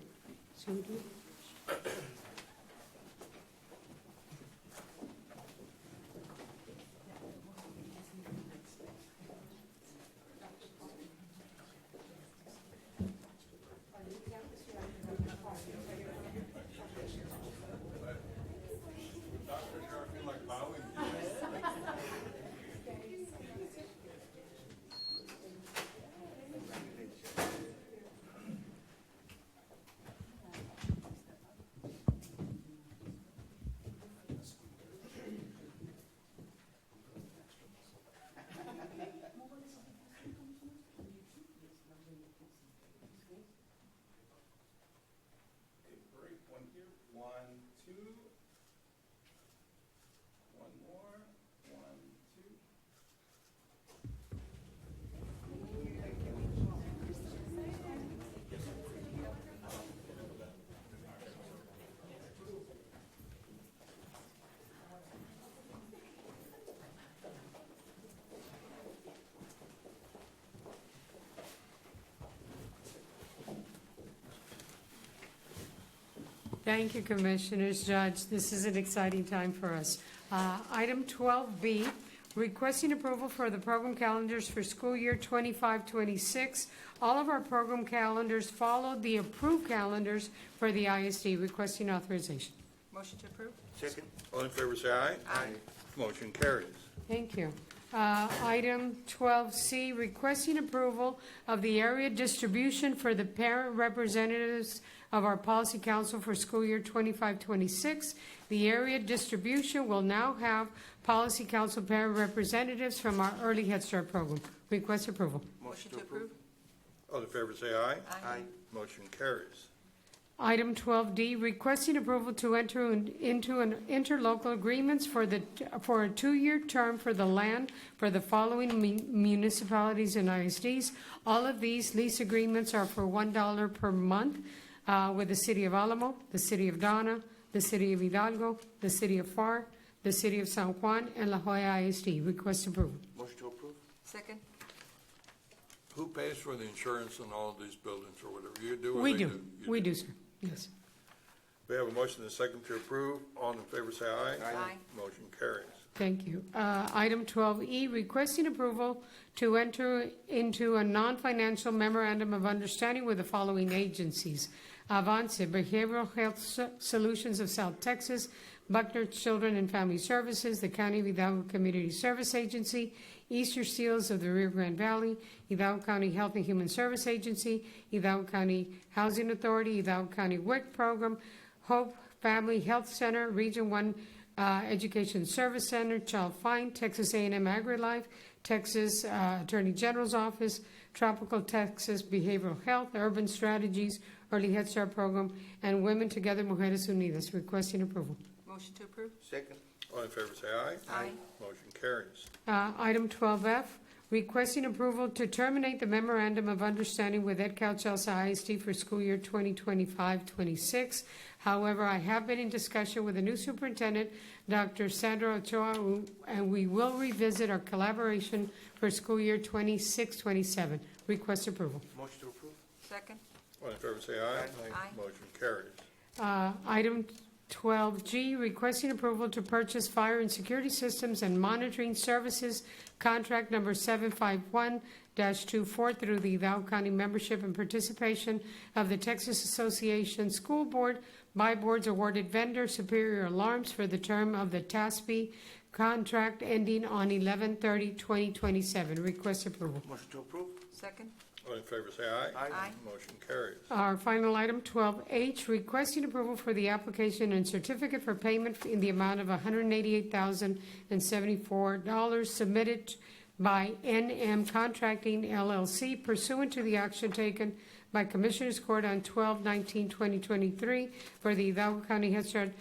S9: Thank you, Commissioners. Judge, this is an exciting time for us. Item 12B, requesting approval for the program calendars for school year 25-26. All of our program calendars followed the approved calendars for the ISD, requesting authorization.
S3: Motion to approve?
S1: Second. All in favor, say aye. Aye. Motion carries.
S9: Thank you. Item 12C, requesting approval of the area distribution for the parent representatives of our Policy Council for school year 25-26. The area distribution will now have Policy Council parent representatives from our Early Head Start program. Request approval.
S3: Motion to approve?
S1: All in favor, say aye.
S3: Aye.
S1: Motion carries.
S9: Item 12D, requesting approval to enter into an interlocal agreements for a 2-year term for the land for the following municipalities and ISDs. All of these lease agreements are for $1 per month with the City of Alamo, the City of Donna, the City of Hidalgo, the City of FAR, the City of San Juan, and La Jolla ISD. Request approval.
S1: Motion to approve.
S3: Second?
S1: Who pays for the insurance on all of these buildings or whatever? You do or
S9: We
S1: they
S9: do. We do, sir. Yes.
S1: We have a motion and a second to approve. All in favor, say aye.
S3: Aye.
S1: Motion carries.
S9: Thank you. Item 12E, requesting approval to enter into a non-financial memorandum of understanding with the following agencies: Avance Behavioral Health Solutions of South Texas, Buckner Children and Family Services, the County of Hidalgo Community Service Agency, Easter Seals of the Rio Grande Valley, Hidalgo County Health and Human Service Agency, Hidalgo County Housing Authority, Hidalgo County WIC Program, Hope Family Health Center, Region 1 Education Service Center, Child Find, Texas A&M AgriLife, Texas Attorney General's Office, Tropical Texas Behavioral Health, Urban Strategies, Early Head Start Program, and Women Together Mujeres Unidas. Requesting approval.
S3: Motion to approve?
S2: Second.
S1: All in favor say aye.
S3: Aye.
S1: Motion carries.
S9: Item 12F, requesting approval to terminate the memorandum of understanding with Edcal Chelsea ISD for school year 2025-26. However, I have been in discussion with the new superintendent, Dr. Sandra Ochoa, and we will revisit our collaboration for school year 26-27. Request approval.
S2: Motion to approve.
S3: Second?
S1: All in favor say aye.
S3: Aye.
S1: Motion carries.
S9: Item 12G, requesting approval to purchase fire and security systems and monitoring services, contract number 751-24 through the Hidalgo County membership and participation of the Texas Association School Board by boards awarded vendor Superior Alarms for the term of the TASB contract ending on 11/30/2027. Request approval.
S2: Motion to approve.
S3: Second?
S1: All in favor say aye.
S3: Aye.
S1: Motion carries.
S9: Our final item, 12H, requesting approval for the application and certificate for payment in the amount of $188,074 submitted by NM Contracting LLC pursuant to the action taken by Commissioners Court on 12/19/2023 for the Hidalgo County Head Start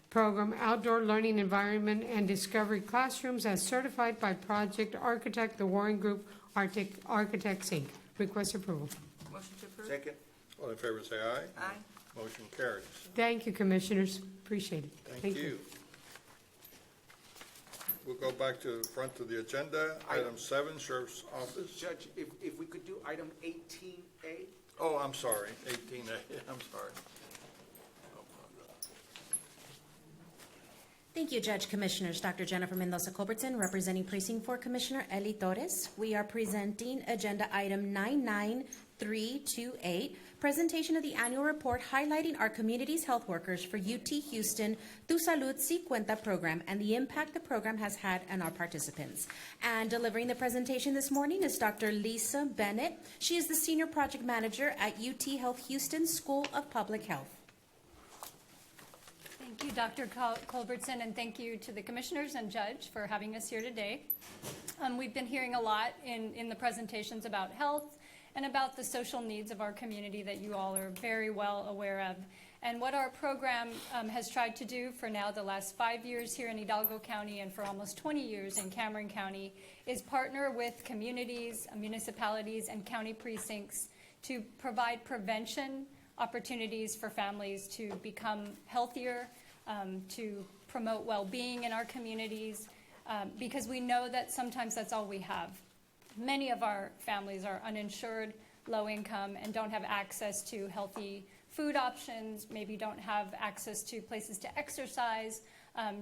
S9: Program Outdoor Learning Environment and Discovery Classrooms as certified by Project Architect, the Warren Group Architects, Inc. Request approval.
S3: Motion to approve?
S2: Second.
S1: All in favor say aye.
S3: Aye.
S1: Motion carries.
S9: Thank you, Commissioners. Appreciate it.
S1: Thank you. We'll go back to the front of the agenda. Item 7, Sheriff's Office.
S2: Judge, if we could do item 18A.
S1: Oh, I'm sorry, 18A. I'm sorry.
S11: Thank you, Judge Commissioners. Dr. Jennifer Mendoza Culbertson, representing Precinct 4 Commissioner Eli Torres. We are presenting Agenda Item 99328, presentation of the annual report highlighting our community's health workers for UT Houston Tu Salud Si Cuenta program and the impact the program has had on our participants. And delivering the presentation this morning is Dr. Lisa Bennett. She is the Senior Project Manager at UT Health Houston School of Public Health.
S12: Thank you, Dr. Culbertson, and thank you to the commissioners and judge for having us here today. We've been hearing a lot in the presentations about health and about the social needs of our community that you all are very well aware of. And what our program has tried to do for now the last 5 years here in Hidalgo County and for almost 20 years in Cameron County is partner with communities, municipalities, and county precincts to provide prevention opportunities for families to become healthier, to promote well-being in our communities, because we know that sometimes that's all we have. Many of our families are uninsured, low income, and don't have access to healthy food options, maybe don't have access to places to exercise,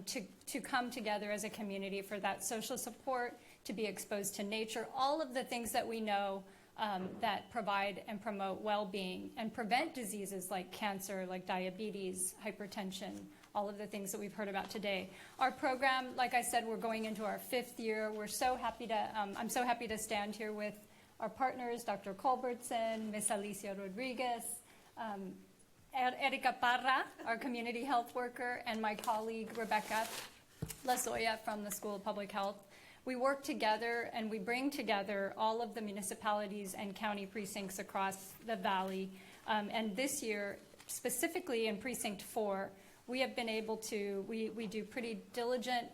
S12: to come together as a community for that social support, to be exposed to nature, all of the things that we know that provide and promote well-being and prevent diseases like cancer, like diabetes, hypertension, all of the things that we've heard about today. Our program, like I said, we're going into our 5th year. We're so happy to, I'm so happy to stand here with our partners, Dr. Culbertson, Ms. Alicia Rodriguez, Erica Parra, our community health worker, and my colleague, Rebecca Lazoya from the School of Public Health. We work together and we bring together all of the municipalities and county precincts across the valley. And this year, specifically in Precinct 4, we have been able to, we do pretty diligent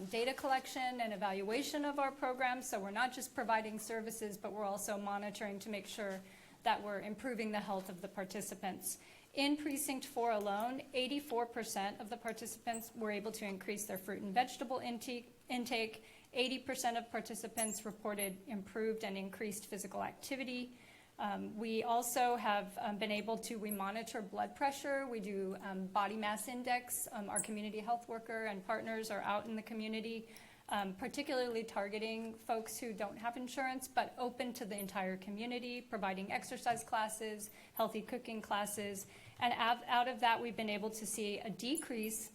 S12: data collection and evaluation of our programs. So we're not just providing services, but we're also monitoring to make sure that we're improving the health of the participants. In Precinct 4 alone, 84% of the participants were able to increase their fruit and vegetable intake. 80% of participants reported improved and increased physical activity. We also have been able to, we monitor blood pressure, we do body mass index. Our community health worker and partners are out in the community, particularly targeting folks who don't have insurance, but open to the entire community, providing exercise classes, healthy cooking classes. And out of that, we've been able to see a decrease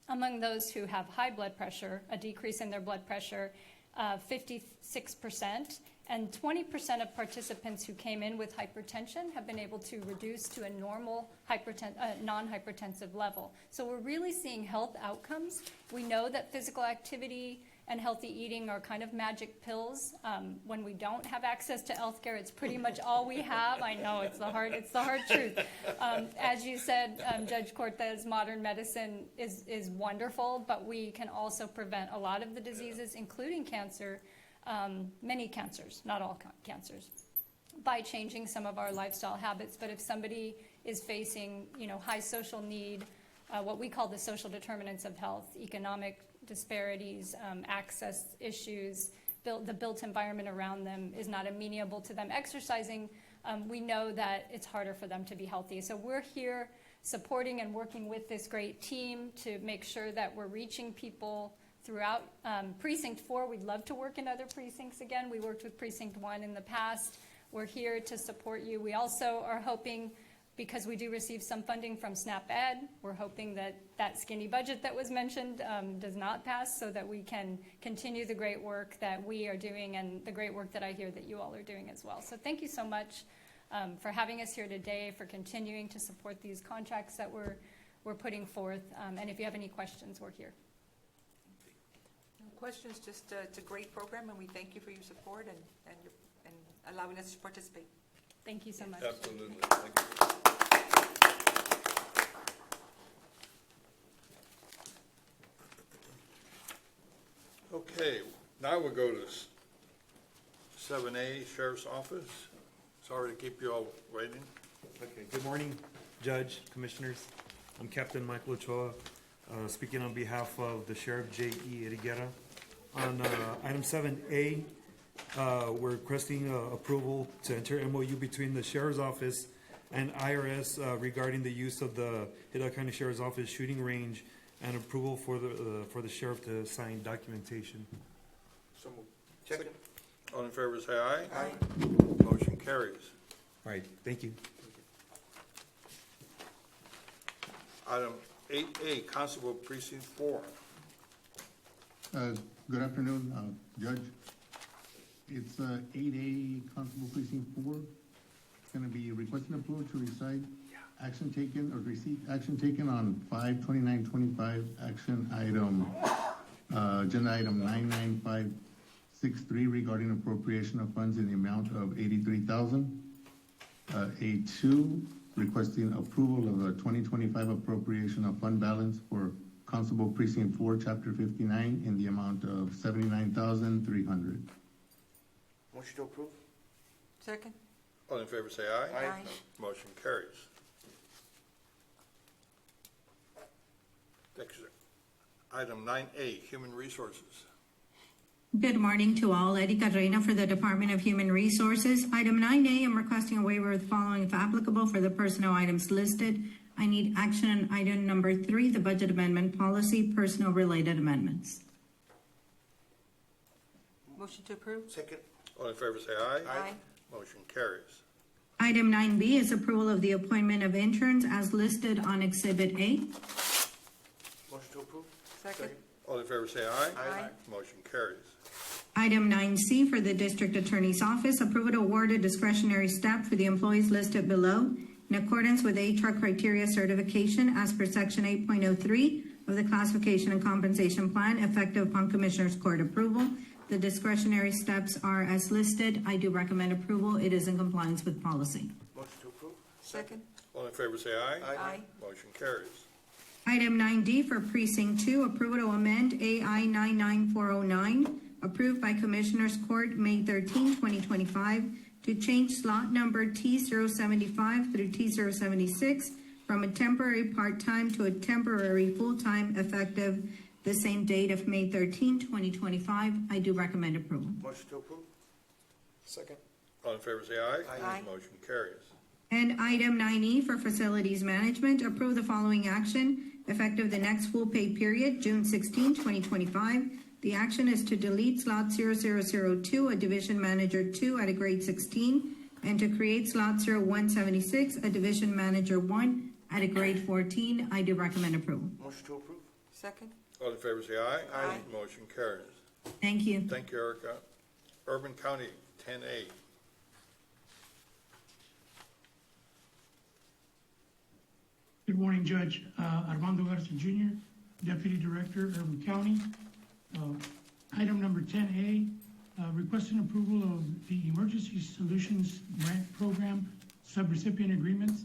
S12: among those who have high blood pressure, a decrease in their blood pressure, 56%, and 20% of participants who came in with hypertension have been able to reduce to a normal non-hypertensive level. So we're really seeing health outcomes. We know that physical activity and healthy eating are kind of magic pills. When we don't have access to healthcare, it's pretty much all we have. I know it's the hard truth. As you said, Judge Cortez, modern medicine is wonderful, but we can also prevent a lot of the diseases, including cancer, many cancers, not all cancers, by changing some of our lifestyle habits. But if somebody is facing, high social need, what we call the social determinants of health, economic disparities, access issues, the built environment around them is not amenable to them exercising, we know that it's harder for them to be healthy. So we're here supporting and working with this great team to make sure that we're reaching people throughout Precinct 4. We'd love to work in other precincts again. We worked with Precinct 1 in the past. We're here to support you. We also are hoping, because we do receive some funding from SNAP-Ed, we're hoping that that skinny budget that was mentioned does not pass, so that we can continue the great work that we are doing and the great work that I hear that you all are doing as well. So thank you so much for having us here today, for continuing to support these contracts that we're putting forth. And if you have any questions, we're here.
S3: No questions, just it's a great program, and we thank you for your support and allowing us to participate.
S12: Thank you so much.
S1: Absolutely. Thank you. Okay, now we'll go to 7A, Sheriff's Office. Sorry to keep you all waiting.
S13: Okay, good morning, Judge, Commissioners. I'm Captain Michael Ochoa, speaking on behalf of the Sheriff J.E. Eriguera. On item 7A, we're requesting approval to enter MOU between the Sheriff's Office and IRS regarding the use of the Hidalgo County Sheriff's Office shooting range, and approval for the sheriff to sign documentation.
S2: So moved. Second.
S1: All in favor, say aye. Aye. Motion carries.
S13: All right, thank you.
S1: Item 8A, Constable Precinct 4.
S15: Good afternoon, Judge. It's 8A, Constable Precinct 4. It's going to be requesting approval to recite action taken or receive action taken on 5/29/25, action item, agenda item 99563 regarding appropriation of funds in the amount of $83,000. A2, requesting approval of a 2025 appropriation of fund balance for Constable Precinct 4, Chapter 59 in the amount of $79,300.
S2: Motion to approve.
S3: Second.
S1: All in favor, say aye.
S3: Aye.
S1: Motion carries. Thank you, sir. Item 9A, Human Resources.
S16: Good morning to all. Erika Reina for the Department of Human Resources. Item 9A, I'm requesting a waiver of the following if applicable for the personnel items listed. I need action on item number 3, the budget amendment policy, personnel related amendments.
S3: Motion to approve.
S2: Second.
S1: All in favor, say aye.
S3: Aye.
S1: Motion carries.
S16: Item 9B is approval of the appointment of interns as listed on Exhibit A.
S2: Motion to approve.
S3: Second.
S1: All in favor, say aye.
S3: Aye.
S1: Motion carries.
S16: Item 9C for the District Attorney's Office, approval to award a discretionary step for the employees listed below in accordance with HR criteria certification as per Section 8.03 of the Classification and Compensation Plan, effective upon Commissioner's Court approval. The discretionary steps are as listed. I do recommend approval. It is in compliance with policy.
S2: Motion to approve.
S3: Second.
S1: All in favor, say aye.
S3: Aye.
S1: Motion carries.
S16: Item 9D for Precinct 2, approval to amend AI 99409, approved by Commissioner's Court May 13, 2025, to change slot number T075 through T076 from a temporary part-time to a temporary full-time effective the same date of May 13, 2025. I do recommend approval.
S2: Motion to approve.
S5: Second.
S1: All in favor, say aye.
S3: Aye.
S1: Motion carries.
S16: And item 9E for Facilities Management, approve the following action effective the next full pay period, June 16, 2025. The action is to delete slot 0002, a Division Manager 2 at a grade 16, and to create slot 0176, a Division Manager 1 at a grade 14. I do recommend approval.
S2: Motion to approve.
S3: Second.
S1: All in favor, say aye.
S3: Aye.
S1: Motion carries.
S16: Thank you.
S1: Thank you, Erica. Urban County, 10A.
S17: Good morning, Judge. Armando Garza Jr., Deputy Director, Urban County. Item number 10A, requesting approval of the Emergency Solutions Grant Program subrecipient agreements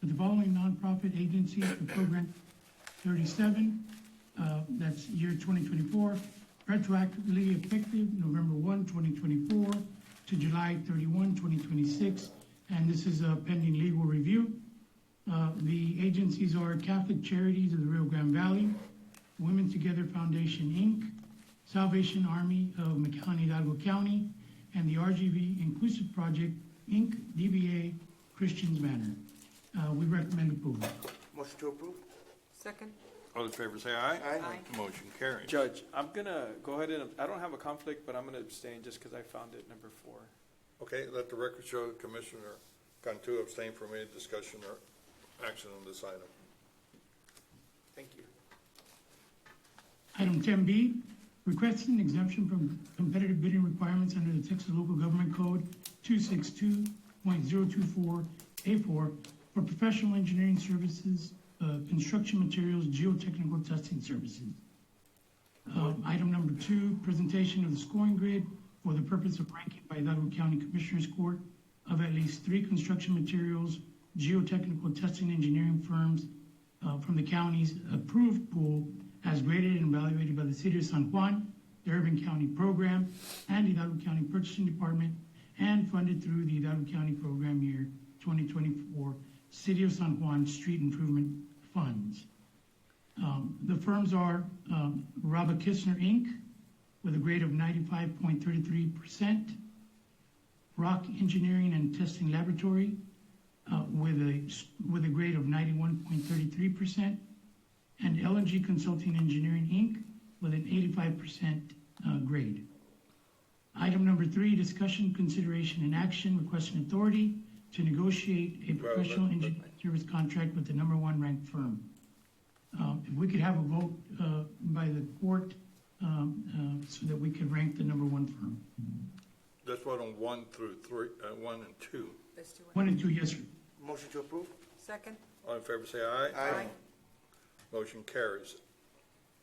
S17: with the following nonprofit agencies for Program 37, that's year 2024, retroactively effective November 1, 2024 to July 31, 2026, and this is a pending legal review. The agencies are Catholic Charities of the Rio Grande Valley, Women Together Foundation, Inc., Salvation Army of McAllen Hidalgo County, and the RGV Inclusive Project, Inc., DBA Christians Banner. We recommend approval.
S2: Motion to approve?
S3: Second.
S1: All in favor, say aye.
S3: Aye.
S1: Motion carries.
S6: Judge, I'm gonna go ahead and, I don't have a conflict, but I'm gonna abstain just because I found it number 4.
S1: Okay, let the record show Commissioner Cantu abstain from any discussion or action on this item.
S2: Thank you.
S17: Item 10B, requesting exemption from competitive bidding requirements under the Texas Local Government Code 262.024A4 for professional engineering services, construction materials, geotechnical testing services. Item number 2, presentation of the scoring grid for the purpose of ranking by Hidalgo County Commissioners Court of at least 3 construction materials, geotechnical testing engineering firms from the county's approved pool as graded and evaluated by the City of San Juan, the Urban County Program, and Hidalgo County Purchasing Department, and funded through the Hidalgo County Program Year 2024 City of San Juan Street Improvement Funds. The firms are Rabba Kistner, Inc., with a grade of 95.33%, Rock Engineering and Testing Laboratory, with a grade of 91.33%, and LNG Consulting Engineering, Inc., with an 85% grade. Item number 3, discussion, consideration, and action, requesting authority to negotiate a professional engineering service contract with the number 1 ranked firm. If we could have a vote by the court so that we could rank the number 1 firm.
S1: Let's vote on 1 through 3, 1 and 2.
S3: Let's do
S17: 1 and 2, yes, sir.
S2: Motion to approve?
S3: Second.
S1: All in favor, say aye.
S3: Aye.
S1: Motion carries.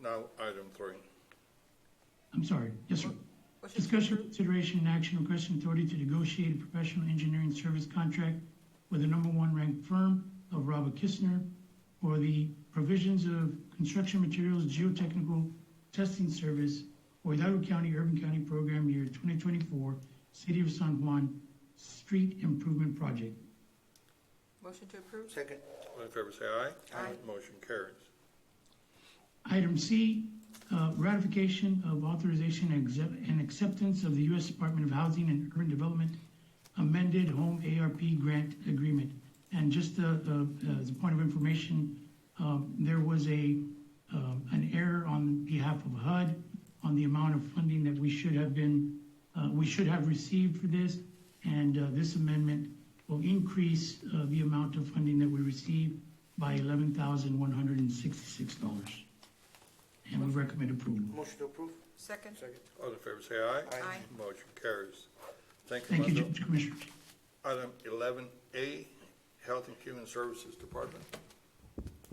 S1: Now, item 3.
S17: I'm sorry, yes, sir. Discussion, consideration, and action requesting authority to negotiate a professional engineering service contract with the number 1 ranked firm of Rabba Kistner for the provisions of construction materials, geotechnical testing service for Hidalgo County Urban County Program Year 2024 City of San Juan Street Improvement Project.
S3: Motion to approve.
S2: Second.
S1: All in favor, say aye.
S3: Aye.
S1: Motion carries.
S17: Item C, ratification of authorization and acceptance of the U.S. Department of Housing and Urban Development amended Home ARP Grant Agreement. And just as a point of information, there was an error on behalf of HUD on the amount of funding that we should have received for this, and this amendment will increase the amount of funding that we receive by $11,166. And we recommend approval.
S2: Motion to approve?
S3: Second.
S1: All in favor, say aye.
S3: Aye.
S1: Motion carries. Thank you,
S17: Thank you,
S1: Mundo.
S17: Judge Commissioners.
S1: Item 11A, Health and Human Services Department.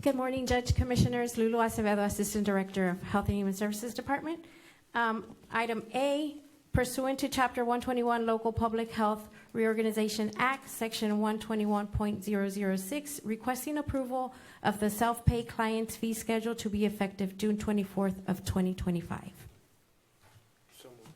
S22: Good morning, Judge Commissioners. Lulu Acevedo, Assistant Director of Health and Human Services Department. Item A, pursuant to Chapter 121 Local Public Health Reorganization Act, Section 121.006, requesting approval of the self-pay client's fee schedule to be effective June 24th of 2025.
S2: So moved.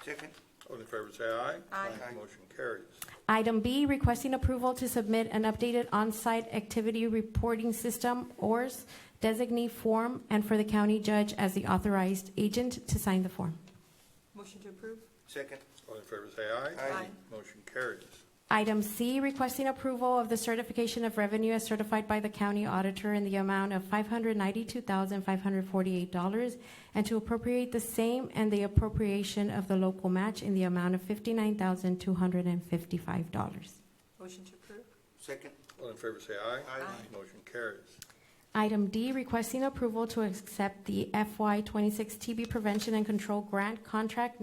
S2: Second.
S1: All in favor, say aye.
S3: Aye.
S1: Motion carries.
S22: Item B, requesting approval to submit an updated on-site activity reporting system, ORS, designee form, and for the county judge as the authorized agent to sign the form.
S3: Motion to approve.
S2: Second.
S1: All in favor, say aye.
S3: Aye.
S1: Motion carries.
S22: Item C, requesting approval of the certification of revenue as certified by the county auditor in the amount of $592,548, and to appropriate the same and the appropriation of the local match in the amount of $59,255.
S3: Motion to approve.
S2: Second.
S1: All in favor, say aye.
S3: Aye.
S1: Motion carries.
S22: Item D, requesting approval to accept the FY26 TB Prevention and Control Grant Contract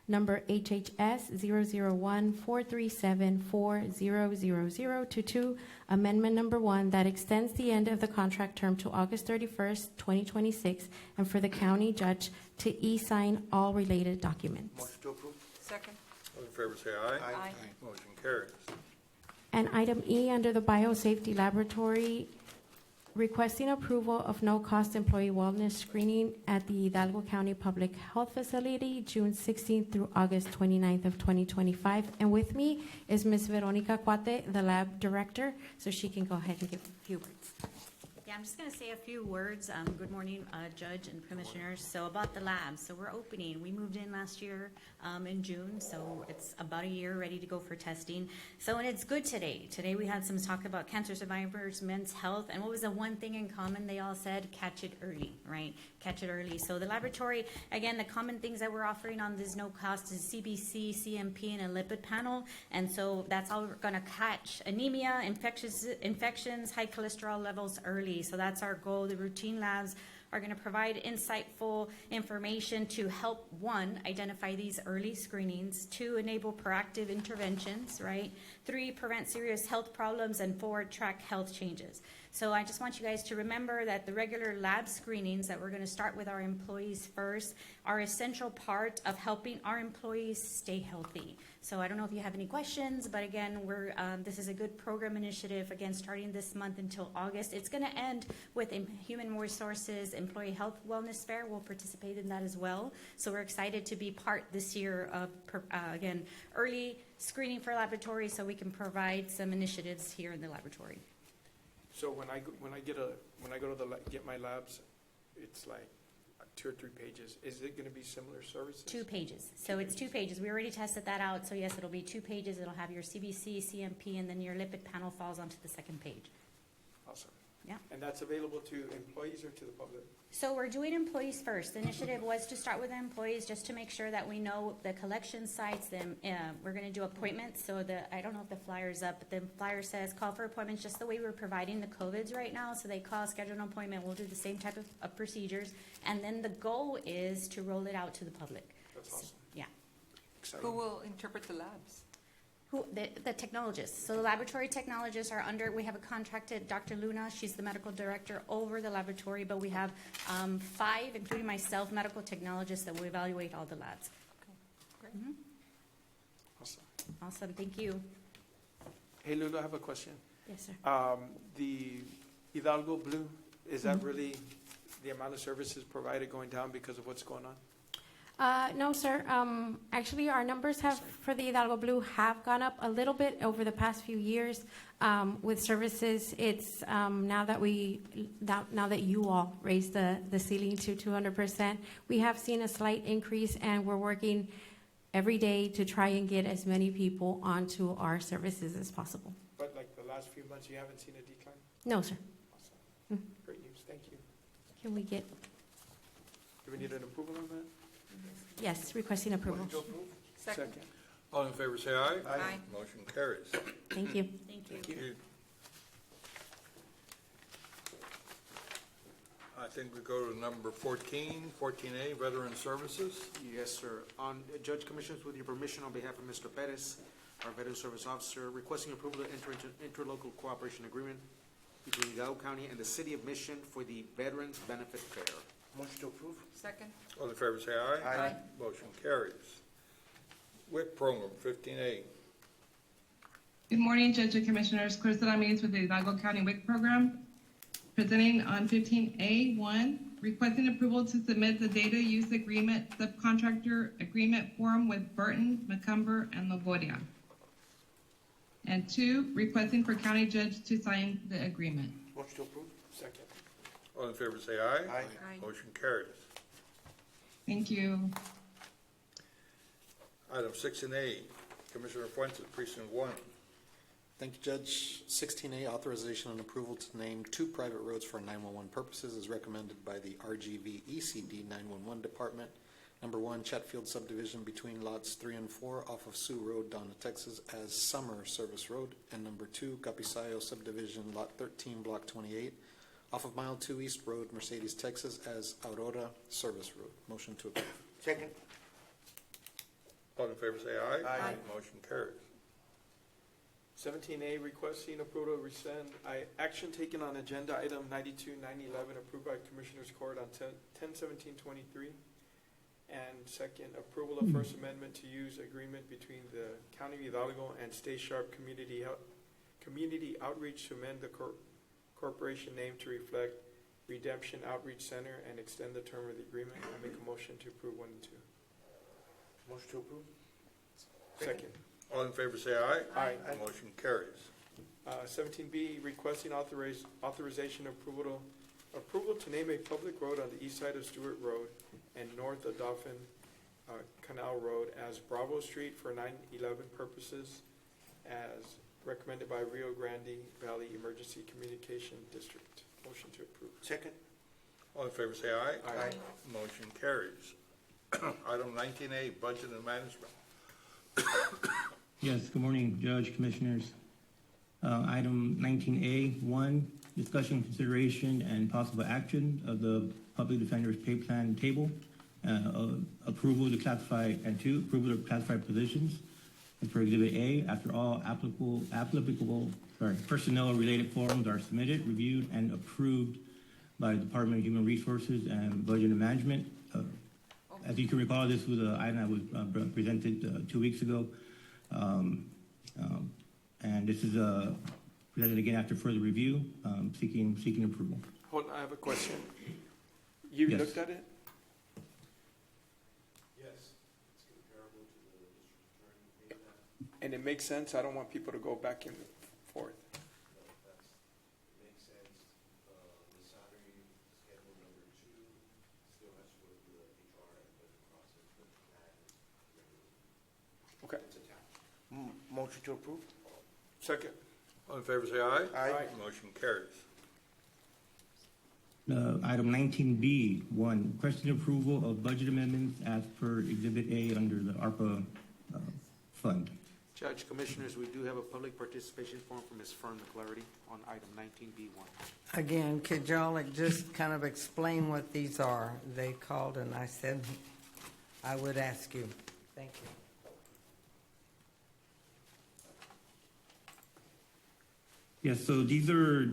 S10: number HHS 001-437-4000 amendment number 1 that extends the end of the contract term to August 31st, 2026, and for the county judge to e-sign all related documents.
S2: Motion to approve.
S3: Second.
S1: All in favor say aye.
S3: Aye.
S1: Motion carries.
S10: And item E, under the Biosafety Laboratory, requesting approval of no-cost employee wellness screening at the Hidalgo County Public Health Facility, June 16th through August 29th of 2025. And with me is Ms. Veronica Cuate, the lab director, so she can go ahead and give a few words.
S14: Yeah, I'm just going to say a few words. Good morning, Judge and Commissioners. So about the lab, so we're opening. We moved in last year in June, so it's about a year ready to go for testing. So, and it's good today. Today we had some talk about cancer survivors, men's health, and what was the one thing in common? They all said, catch it early, right? Catch it early. So the laboratory, again, the common things that we're offering on this no cost is CBC, CMP, and a lipid panel. And so that's all we're going to catch: anemia, infections, high cholesterol levels early. So that's our goal. The routine labs are going to provide insightful information to help, 1, identify these early screenings, 2, enable proactive interventions, right? 3, prevent serious health problems, and 4, track health changes. So I just want you guys to remember that the regular lab screenings that we're going to start with our employees first are an essential part of helping our employees stay healthy. So I don't know if you have any questions, but again, this is a good program initiative, again, starting this month until August. It's going to end with a Human Resources Employee Health Wellness Fair. We'll participate in that as well. So we're excited to be part this year of, again, early screening for laboratories, so we can provide some initiatives here in the laboratory.
S6: So when I go to get my labs, it's like 2 or 3 pages. Is it going to be similar services?
S14: 2 pages. So it's 2 pages. We already tested that out. So yes, it'll be 2 pages. It'll have your CBC, CMP, and then your lipid panel falls onto the second page.
S6: Awesome.
S14: Yeah.
S6: And that's available to employees or to the public?
S14: So we're doing employees first. The initiative was to start with the employees just to make sure that we know the collection sites. We're going to do appointments. So I don't know if the flyer's up, but the flyer says call for appointments just the way we're providing the COVIDs right now. So they call, schedule an appointment. We'll do the same type of procedures. And then the goal is to roll it out to the public.
S6: That's awesome.
S14: Yeah.
S6: Exciting.
S3: Who will interpret the labs?
S14: The technologists. So the laboratory technologists are we have a contracted Dr. Luna. She's the medical director over the laboratory, but we have 5, including myself, medical technologists that will evaluate all the labs.
S3: Great.
S14: Mhm.
S6: Awesome.
S14: Awesome, thank you.
S6: Hey, Lulu, I have a question.
S14: Yes, sir.
S6: The Hidalgo Blue, is that really the amount of services provided going down because of what's going on?
S10: No, sir. Actually, our numbers for the Hidalgo Blue have gone up a little bit over the past few years with services. It's now that you all raised the ceiling to 200%, we have seen a slight increase, and we're working every day to try and get as many people onto our services as possible.
S6: But like the last few months, you haven't seen a decline?
S10: No, sir.
S6: Awesome. Great news. Thank you.
S10: Can we get?
S6: Do we need an approval on that?
S10: Yes, requesting approval.
S1: Motion to approve.
S3: Second.
S1: All in favor say aye.
S3: Aye.
S1: Motion carries.
S10: Thank you.
S14: Thank you.
S1: I think we go to number 14A, Veteran Services.
S2: Yes, sir. Judge, Commissioners, with your permission, on behalf of Mr. Perez, our Veteran Service Officer, requesting approval to enter into interlocal cooperation agreement between Hidalgo County and the City of Mission for the Veterans Benefit Fair.
S19: Motion to approve.
S3: Second.
S1: All in favor say aye.
S19: Aye.
S1: Motion carries. WIC program, 15A.
S23: Good morning, Judge and Commissioners. Clarissa Ramirez with the Hidalgo County WIC program. Presenting on 15A1, requesting approval to submit the data use agreement subcontractor agreement form with Burton, McCumber, and Longoria. And 2, requesting for county judge to sign the agreement.
S19: Motion to approve.
S6: Second.
S1: All in favor say aye.
S19: Aye.
S3: Aye.
S1: Motion carries.
S23: Thank you.
S1: Item 16A, Commissioner Fuentes, Precinct 1.
S5: Thank you, Judge. 16A, authorization and approval to name 2 private roads for 911 purposes is recommended by the RGV ECD 911 Department. Number 1, Chatfield subdivision between lots 3 and 4 off of Sioux Road, Donna, Texas, as Summer Service Road. And number 2, Capisayo subdivision, lot 13, block 28, off of Mile 2 East Road, Mercedes, Texas, as Aurora Service Road. Motion to approve.
S19: Second.
S1: All in favor say aye.
S6: Aye.
S1: Motion carries.
S6: 17A, requesting approval to rescind action taken on agenda item 92, 911, approved by Commissioners Court on 10/17/23. And second, approval of First Amendment to use agreement between the County of Hidalgo and Stay Sharp Community Outreach to amend the corporation name to reflect Redemption Outreach Center and extend the term of the agreement. I make a motion to approve 1 and 2.
S2: Motion to approve?
S6: Second.
S1: All in favor say aye.
S6: Aye.
S1: Motion carries.
S6: 17B, requesting authorization approval to name a public road on the east side of Stewart Road and north of Dauphin Canal Road as Bravo Street for 9/11 purposes, as recommended by Rio Grande Valley Emergency Communication District. Motion to approve.
S2: Second?
S1: All in favor say aye.
S6: Aye.
S1: Motion carries. Item 19A, Budget and Management.
S4: Yes, good morning, Judge, Commissioners. Item 19A1, discussion, consideration, and possible action of the Public Defender's Pay Plan table. Approval to classify, and 2, approval to classify positions. And for Exhibit A, after all applicable personnel-related forms are submitted, reviewed, and approved by the Department of Human Resources and Budget and Management. As you can recall, this was an item that was presented 2 weeks ago. And this is presented again after further review, seeking approval.
S6: Hold on, I have a question. You
S4: Yes.
S6: looked at it?
S2: Yes. It's comparable to the district attorney pay plan.
S6: And it makes sense? I don't want people to go back and forth.
S2: It makes sense. The salary schedule number 2 still has to go through the HR and budget process, but the plan is regular.
S6: Okay.
S2: It's attached. Motion to approve?
S6: Second.
S1: All in favor say aye.
S6: Aye.
S1: Motion carries.
S4: Item 19B1, requesting approval of budget amendments as per Exhibit A under the ARPA fund.
S2: Judge, Commissioners, we do have a public participation form from Ms. Fern McClarty on item 19B1.
S7: Again, could y'all just kind of explain what these are? They called and I said I would ask you. Thank you.
S4: Yes, so these are,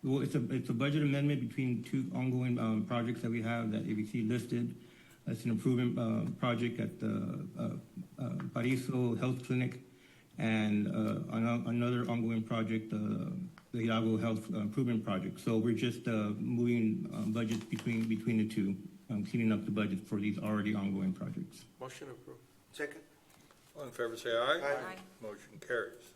S4: well, it's a budget amendment between 2 ongoing projects that we have that ABC listed. It's an improvement project at the Pariso Health Clinic and another ongoing project, the Hidalgo Health Improvement Project. So we're just moving budgets between the two, cleaning up the budget for these already ongoing projects.
S6: Motion approved.
S2: Second?
S1: All in favor say aye.
S2: Aye.
S1: Motion carries.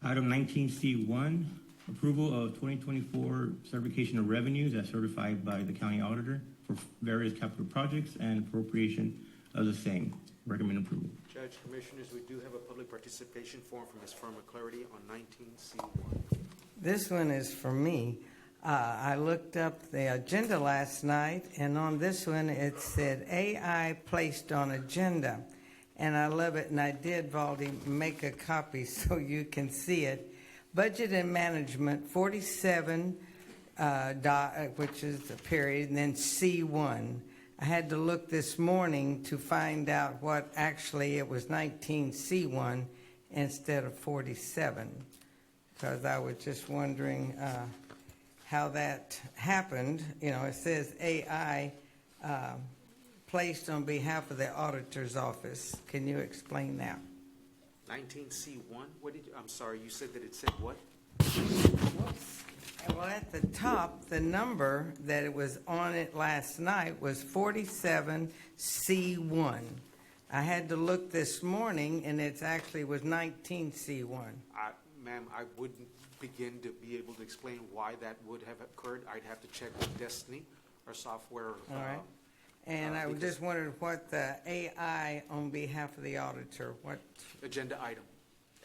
S4: Item 19C1, approval of 2024 certification of revenues as certified by the county auditor for various capital projects and appropriation of the same. Recommend approval.
S2: Judge, Commissioners, we do have a public participation form from Ms. Fern McClarty on 19C1.
S7: This one is for me. I looked up the agenda last night, and on this one, it said AI placed on agenda. And I love it, and I did, Valdi, make a copy so you can see it. Budget and Management, 47, which is the period, and then C1. I had to look this morning to find out what actually it was 19C1 instead of 47, because I was just wondering how that happened. You know, it says AI placed on behalf of the auditor's office. Can you explain that?
S2: 19C1? What did you, I'm sorry, you said that it said what?
S7: Well, at the top, the number that it was on it last night was 47C1. I had to look this morning, and it actually was 19C1.
S2: Ma'am, I wouldn't begin to be able to explain why that would have occurred. I'd have to check with Destiny, our software.
S7: All right. And I just wondered what the AI on behalf of the auditor, what?
S2: Agenda item.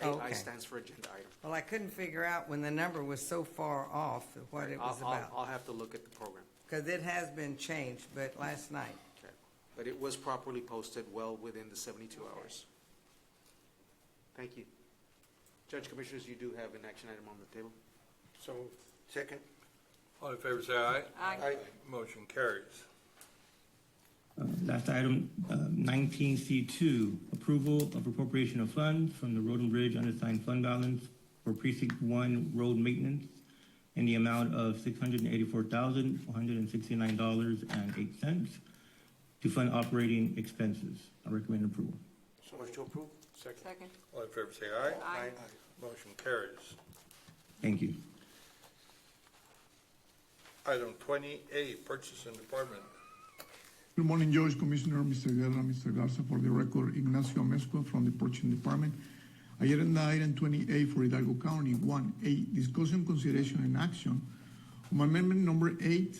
S7: Oh,
S2: AI
S7: okay.
S2: stands for agenda item.
S7: Well, I couldn't figure out when the number was so far off what it was about.
S2: I'll have to look at the program.
S7: Because it has been changed, but last night.
S2: Okay. But it was properly posted well within the 72 hours. Thank you. Judge, Commissioners, you do have an action item on the table.
S6: So moved.
S2: Second.
S1: All in favor say aye.
S3: Aye.
S1: Motion carries.
S4: Last item, 19C2, approval of appropriation of funds from the Road and Bridge unassigned fund balance for Precinct 1 road maintenance in the amount of $684,169.08 to fund operating expenses. I recommend approval.
S2: Motion to approve.
S3: Second.
S1: All in favor say aye.
S3: Aye.
S1: Motion carries.
S4: Thank you.
S1: Item 20A, Purchasing Department.
S15: Good morning, Judge, Commissioner, Mr. Guerra, Mr. Garza. For the record, Ignacio Amezcua from the Purchasing Department. Agenda item 28 for Hidalgo County. 1A, discussion, consideration, and action on amendment number 8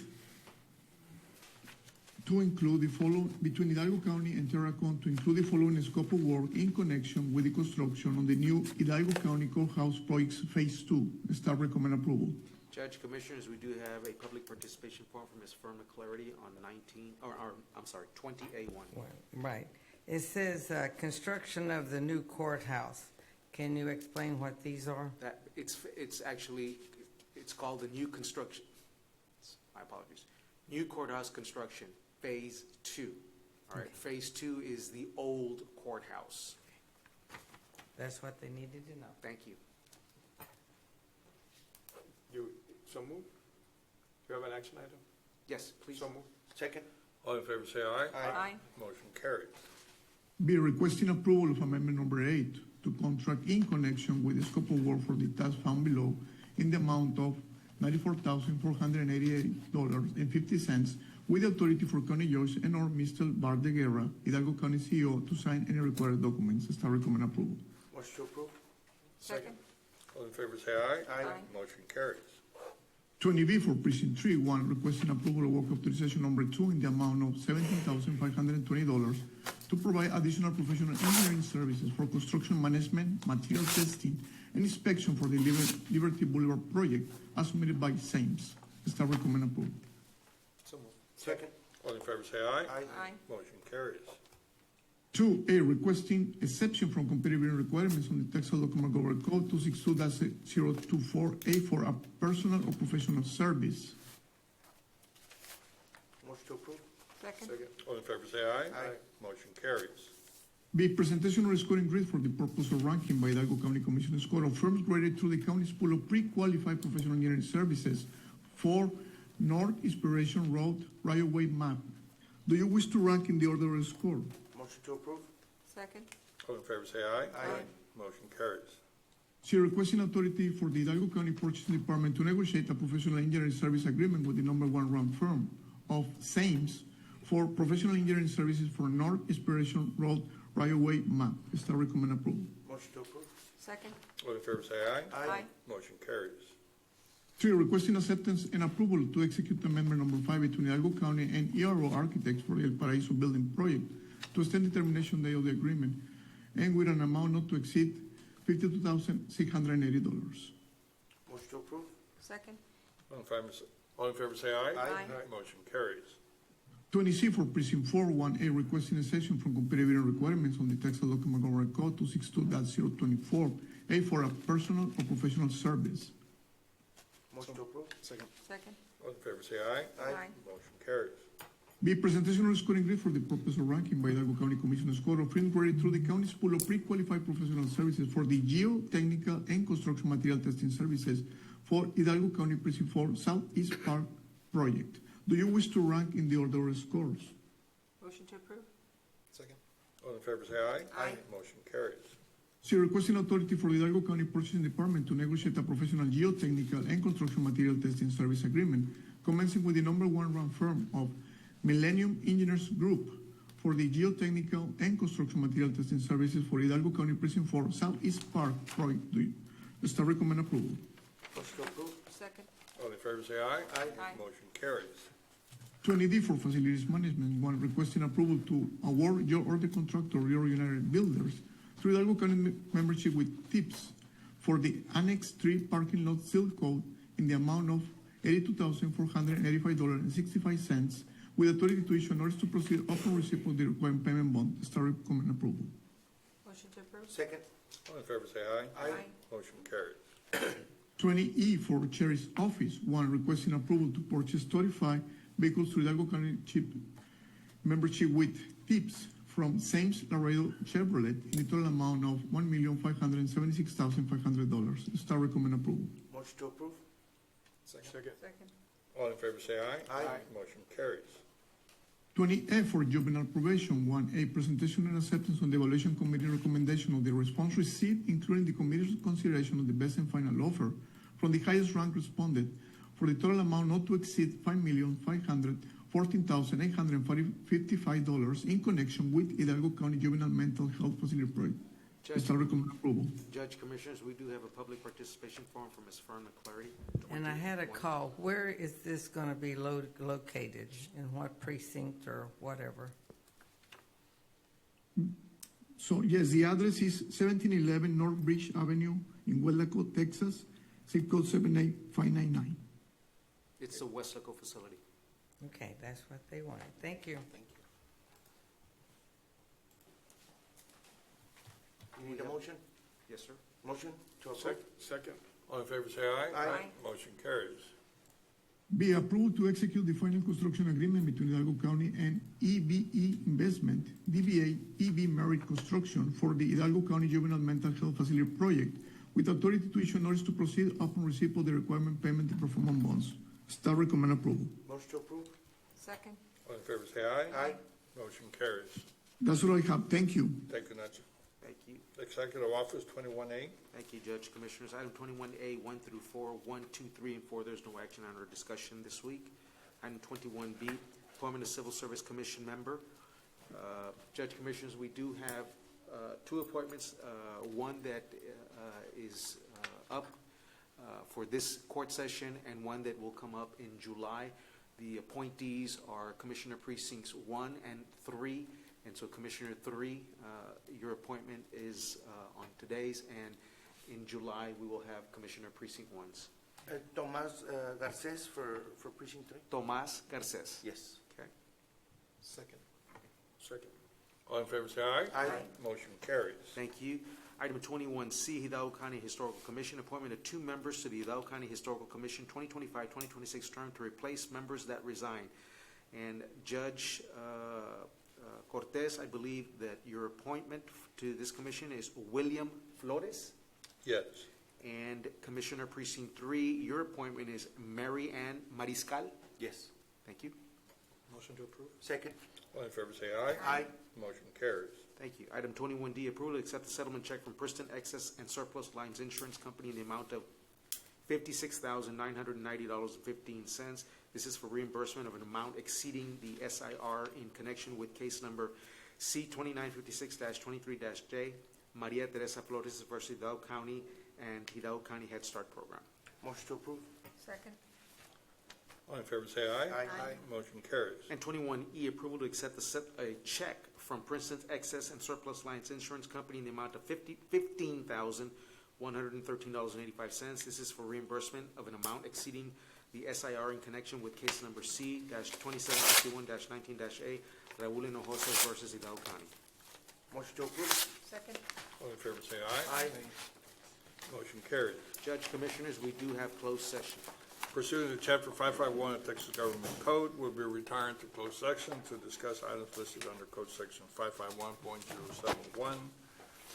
S15: to include the following, between Hidalgo County and Terracon, to include the following scope of work in connection with the construction on the new Hidalgo County Courthouse Projects Phase 2. Staff recommend approval.
S2: Judge, Commissioners, we do have a public participation form from Ms. Fern McClarity on 20A1.
S7: Right. It says, construction of the new courthouse. Can you explain what these are?
S2: That, it's actually, it's called the new construction, my apologies, new courthouse construction, Phase 2. All right, Phase 2 is the old courthouse.
S7: That's what they needed to know.
S2: Thank you.
S6: You, so move? Do you have an action item?
S2: Yes, please.
S6: So move. Second.
S1: All in favor say aye.
S3: Aye.
S1: Motion carries.
S15: Be requesting approval of amendment number 8 to contract in connection with the scope of work for the task found below in the amount of $94,488.50 with the authority for County Judge and or Mr. Bart de Guerra, Hidalgo County CEO, to sign any required documents. Staff recommend approval.
S6: Motion to approve?
S3: Second.
S1: All in favor say aye.
S6: Aye.
S1: Motion carries.
S15: 20B for Precinct 3, 1, requesting approval of work authorization number 2 in the amount of $17,520 to provide additional professional engineering services for construction management, material testing, and inspection for the Liberty Boulevard project as submitted by SAMES. Staff recommend approval.
S6: So move. Second.
S1: All in favor say aye.
S3: Aye.
S1: Motion carries.
S15: 2A, requesting exception from competitive bidding requirements on the Texas Local Government Code 262-024A for a personal or professional service.
S6: Motion to approve?
S3: Second.
S1: All in favor say aye.
S6: Aye.
S1: Motion carries.
S15: B, presentation of scoring grid for the purpose of ranking by Hidalgo County Commission score of firms graded through the county's pool of pre-qualified professional engineering services for North Inspiration Road right-of-way map. Do you wish to rank in the order of score?
S6: Motion to approve?
S3: Second.
S1: All in favor say aye.
S6: Aye.
S1: Motion carries.
S15: C, requesting authority for the Hidalgo County Purchasing Department to negotiate a professional engineering service agreement with the number 1 ranked firm of SAMES for professional engineering services for North Inspiration Road right-of-way map. Staff recommend approval.
S6: Motion to approve?
S3: Second.
S1: All in favor say aye.
S3: Aye.
S1: Motion carries.
S15: 3, requesting acceptance and approval to execute amendment number 5 between Hidalgo County and ERO Architects for the El Paraíso building project to extend the termination date of the agreement and with an amount not to exceed $52,680.
S6: Motion to approve?
S3: Second.
S1: All in favor say aye.
S3: Aye.
S1: Motion carries.
S15: 20C for Precinct 4, 1A, requesting a section from competitive bidding requirements on the Texas Local Government Code 262.024A for a personal or professional service.
S6: Motion to approve?
S7: Second.
S3: Second.
S1: All in favor say aye.
S3: Aye.
S1: Motion carries.
S15: B, presentation of scoring grid for the purpose of ranking by Hidalgo County Commission score of firms graded through the county's pool of pre-qualified professional services for the geotechnical and construction material testing services for Hidalgo County Precinct 4 Southeast Park project. Do you wish to rank in the order of scores?
S3: Motion to approve.
S6: Second.
S1: All in favor say aye.
S3: Aye.
S1: Motion carries.
S15: C, requesting authority for the Hidalgo County Purchasing Department to negotiate a professional geotechnical and construction material testing service agreement commencing with the number 1 ranked firm of Millennium Engineers Group for the geotechnical and construction material testing services for Hidalgo County Precinct 4 Southeast Park project. Staff recommend approval.
S6: Motion to approve?
S3: Second.
S1: All in favor say aye.
S3: Aye.
S1: Motion carries.
S15: 20D for Facilities Management, 1, requesting approval to award your order contractor, Rio United Builders, through Hidalgo County membership with TIPS for the Annex 3 parking lot seal code in the amount of $82,485.65 with authority to issue an order to proceed upon receipt of the required payment bond. Staff recommend approval.
S3: Motion to approve.
S6: Second.
S1: All in favor say aye.
S3: Aye.
S1: Motion carries.
S15: 20E for Chair's Office, 1, requesting approval to purchase 35 vehicles through Hidalgo County CHIP membership with tips from Sames Laredo Chevrolet in a total amount of $1,576,500. Staff recommend approval.
S18: Motion to approve?
S6: Second.
S1: All in favor say aye.
S18: Aye.
S1: Motion carries.
S15: 20F for juvenile probation. 1A, presentation and acceptance on the evaluation committee recommendation of the response received, including the committee's consideration of the best and final offer from the highest rank respondent for the total amount not to exceed $5,514,855 in connection with Hidalgo County Juvenile Mental Health Facility Project. Staff recommend approval.
S2: Judge, Commissioners, we do have a public participation form from Ms. Fern McClary.
S7: And I had a call. Where is this going to be located? In what precinct or whatever?
S15: So yes, the address is 1711 North Bridge Avenue in Huelaco, Texas, zip code 78599.
S2: It's a Westlaco facility.
S7: Okay, that's what they wanted. Thank you.
S18: You need a motion?
S2: Yes, sir.
S18: Motion to approve?
S6: Second.
S1: All in favor say aye.
S18: Aye.
S1: Motion carries.
S15: Be approved to execute the final construction agreement between Hidalgo County and EBE Investment, DBA EB Merit Construction for the Hidalgo County Juvenile Mental Health Facility Project with authority to issue notice to proceed upon receipt of the requirement payment and performance bonds. Staff recommend approval.
S18: Motion to approve?
S3: Second.
S1: All in favor say aye.
S18: Aye.
S1: Motion carries.
S15: That's all I have. Thank you.
S1: Thank you, Nacho.
S2: Thank you.
S1: Executive Office 21A.
S2: Thank you, Judge, Commissioners. Item 21A, 1 through 4, 1, 2, 3, and 4, there's no action under discussion this week. Item 21B, appointment of Civil Service Commission member. Judge, Commissioners, we do have two appointments, one that is up for this court session and one that will come up in July. The appointees are Commissioner Precincts 1 and 3. And so Commissioner 3, your appointment is on today's, and in July, we will have Commissioner Precinct 1's.
S18: Tomas Garces for Precinct 3?
S2: Tomas Garces.
S18: Yes.
S2: Okay.
S6: Second.
S1: All in favor say aye.
S18: Aye.
S1: Motion carries.
S2: Thank you. Item 21C, Hidalgo County Historical Commission, appointment of 2 members to the Hidalgo County Historical Commission 2025-2026 term to replace members that resign. And Judge Cortez, I believe that your appointment to this commission is William Flores.
S1: Yes.
S2: And Commissioner Precinct 3, your appointment is Mary Ann Mariscal.
S18: Yes.
S2: Thank you.
S6: Motion to approve?
S18: Second?
S1: All in favor say aye.
S18: Aye.
S1: Motion carries.
S2: Thank you. Item 21D, approval to accept the settlement check from Preston Excess and Surplus Lines Insurance Company in the amount of $56,990.15. This is for reimbursement of an amount exceeding the SIR in connection with case number C2956-23-J, Maria Teresa Flores versus Hidalgo County and Hidalgo County Head Start Program.
S18: Motion to approve?
S3: Second.
S1: All in favor say aye.
S18: Aye.
S1: Motion carries.
S2: And 21E, approval to accept a check from Princeton Excess and Surplus Lines Insurance Company in the amount of $15,113.85. This is for reimbursement of an amount exceeding the SIR in connection with case number C-2751-19-A, Raul Hinojosa versus Hidalgo County.
S18: Motion to approve?
S3: Second.
S1: All in favor say aye.
S18: Aye.
S1: Motion carries.
S2: Judge, Commissioners, we do have closed session.
S1: Pursuant to Chapter 551 of Texas Government Code, we'll be retiring to closed section to discuss items listed under Code Section 551.071,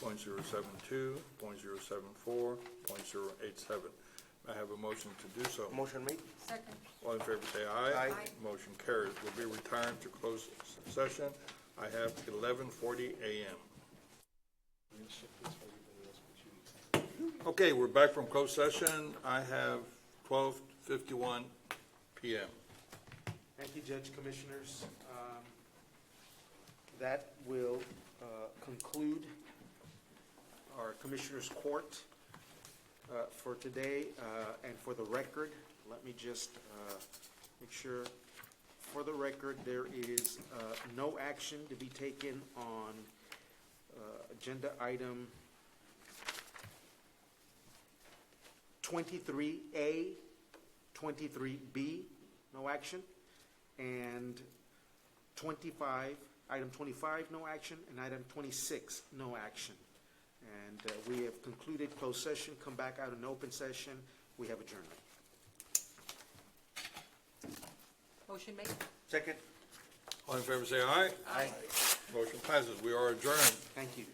S1: .072, .074, .087. I have a motion to do so.
S18: Motion made?
S3: Second.
S1: All in favor say aye.
S18: Aye.
S1: Motion carries. We'll be retiring to closed session. I have 11:40 a.m. Okay, we're back from closed session. I have 12:51 p.m.
S2: Thank you, Judge, Commissioners. That will conclude our Commissioners' Court for today. And for the record, let me just make sure, for the record, there is no action to be taken on agenda item 23A, 23B, no action, and 25, item 25, no action, and item 26, no action. And we have concluded closed session, come back out in open session, we have adjournment.
S3: Motion made.
S18: Second?
S1: All in favor say aye.
S2: Aye.
S1: Motion passes. We are adjourned.
S2: Thank you.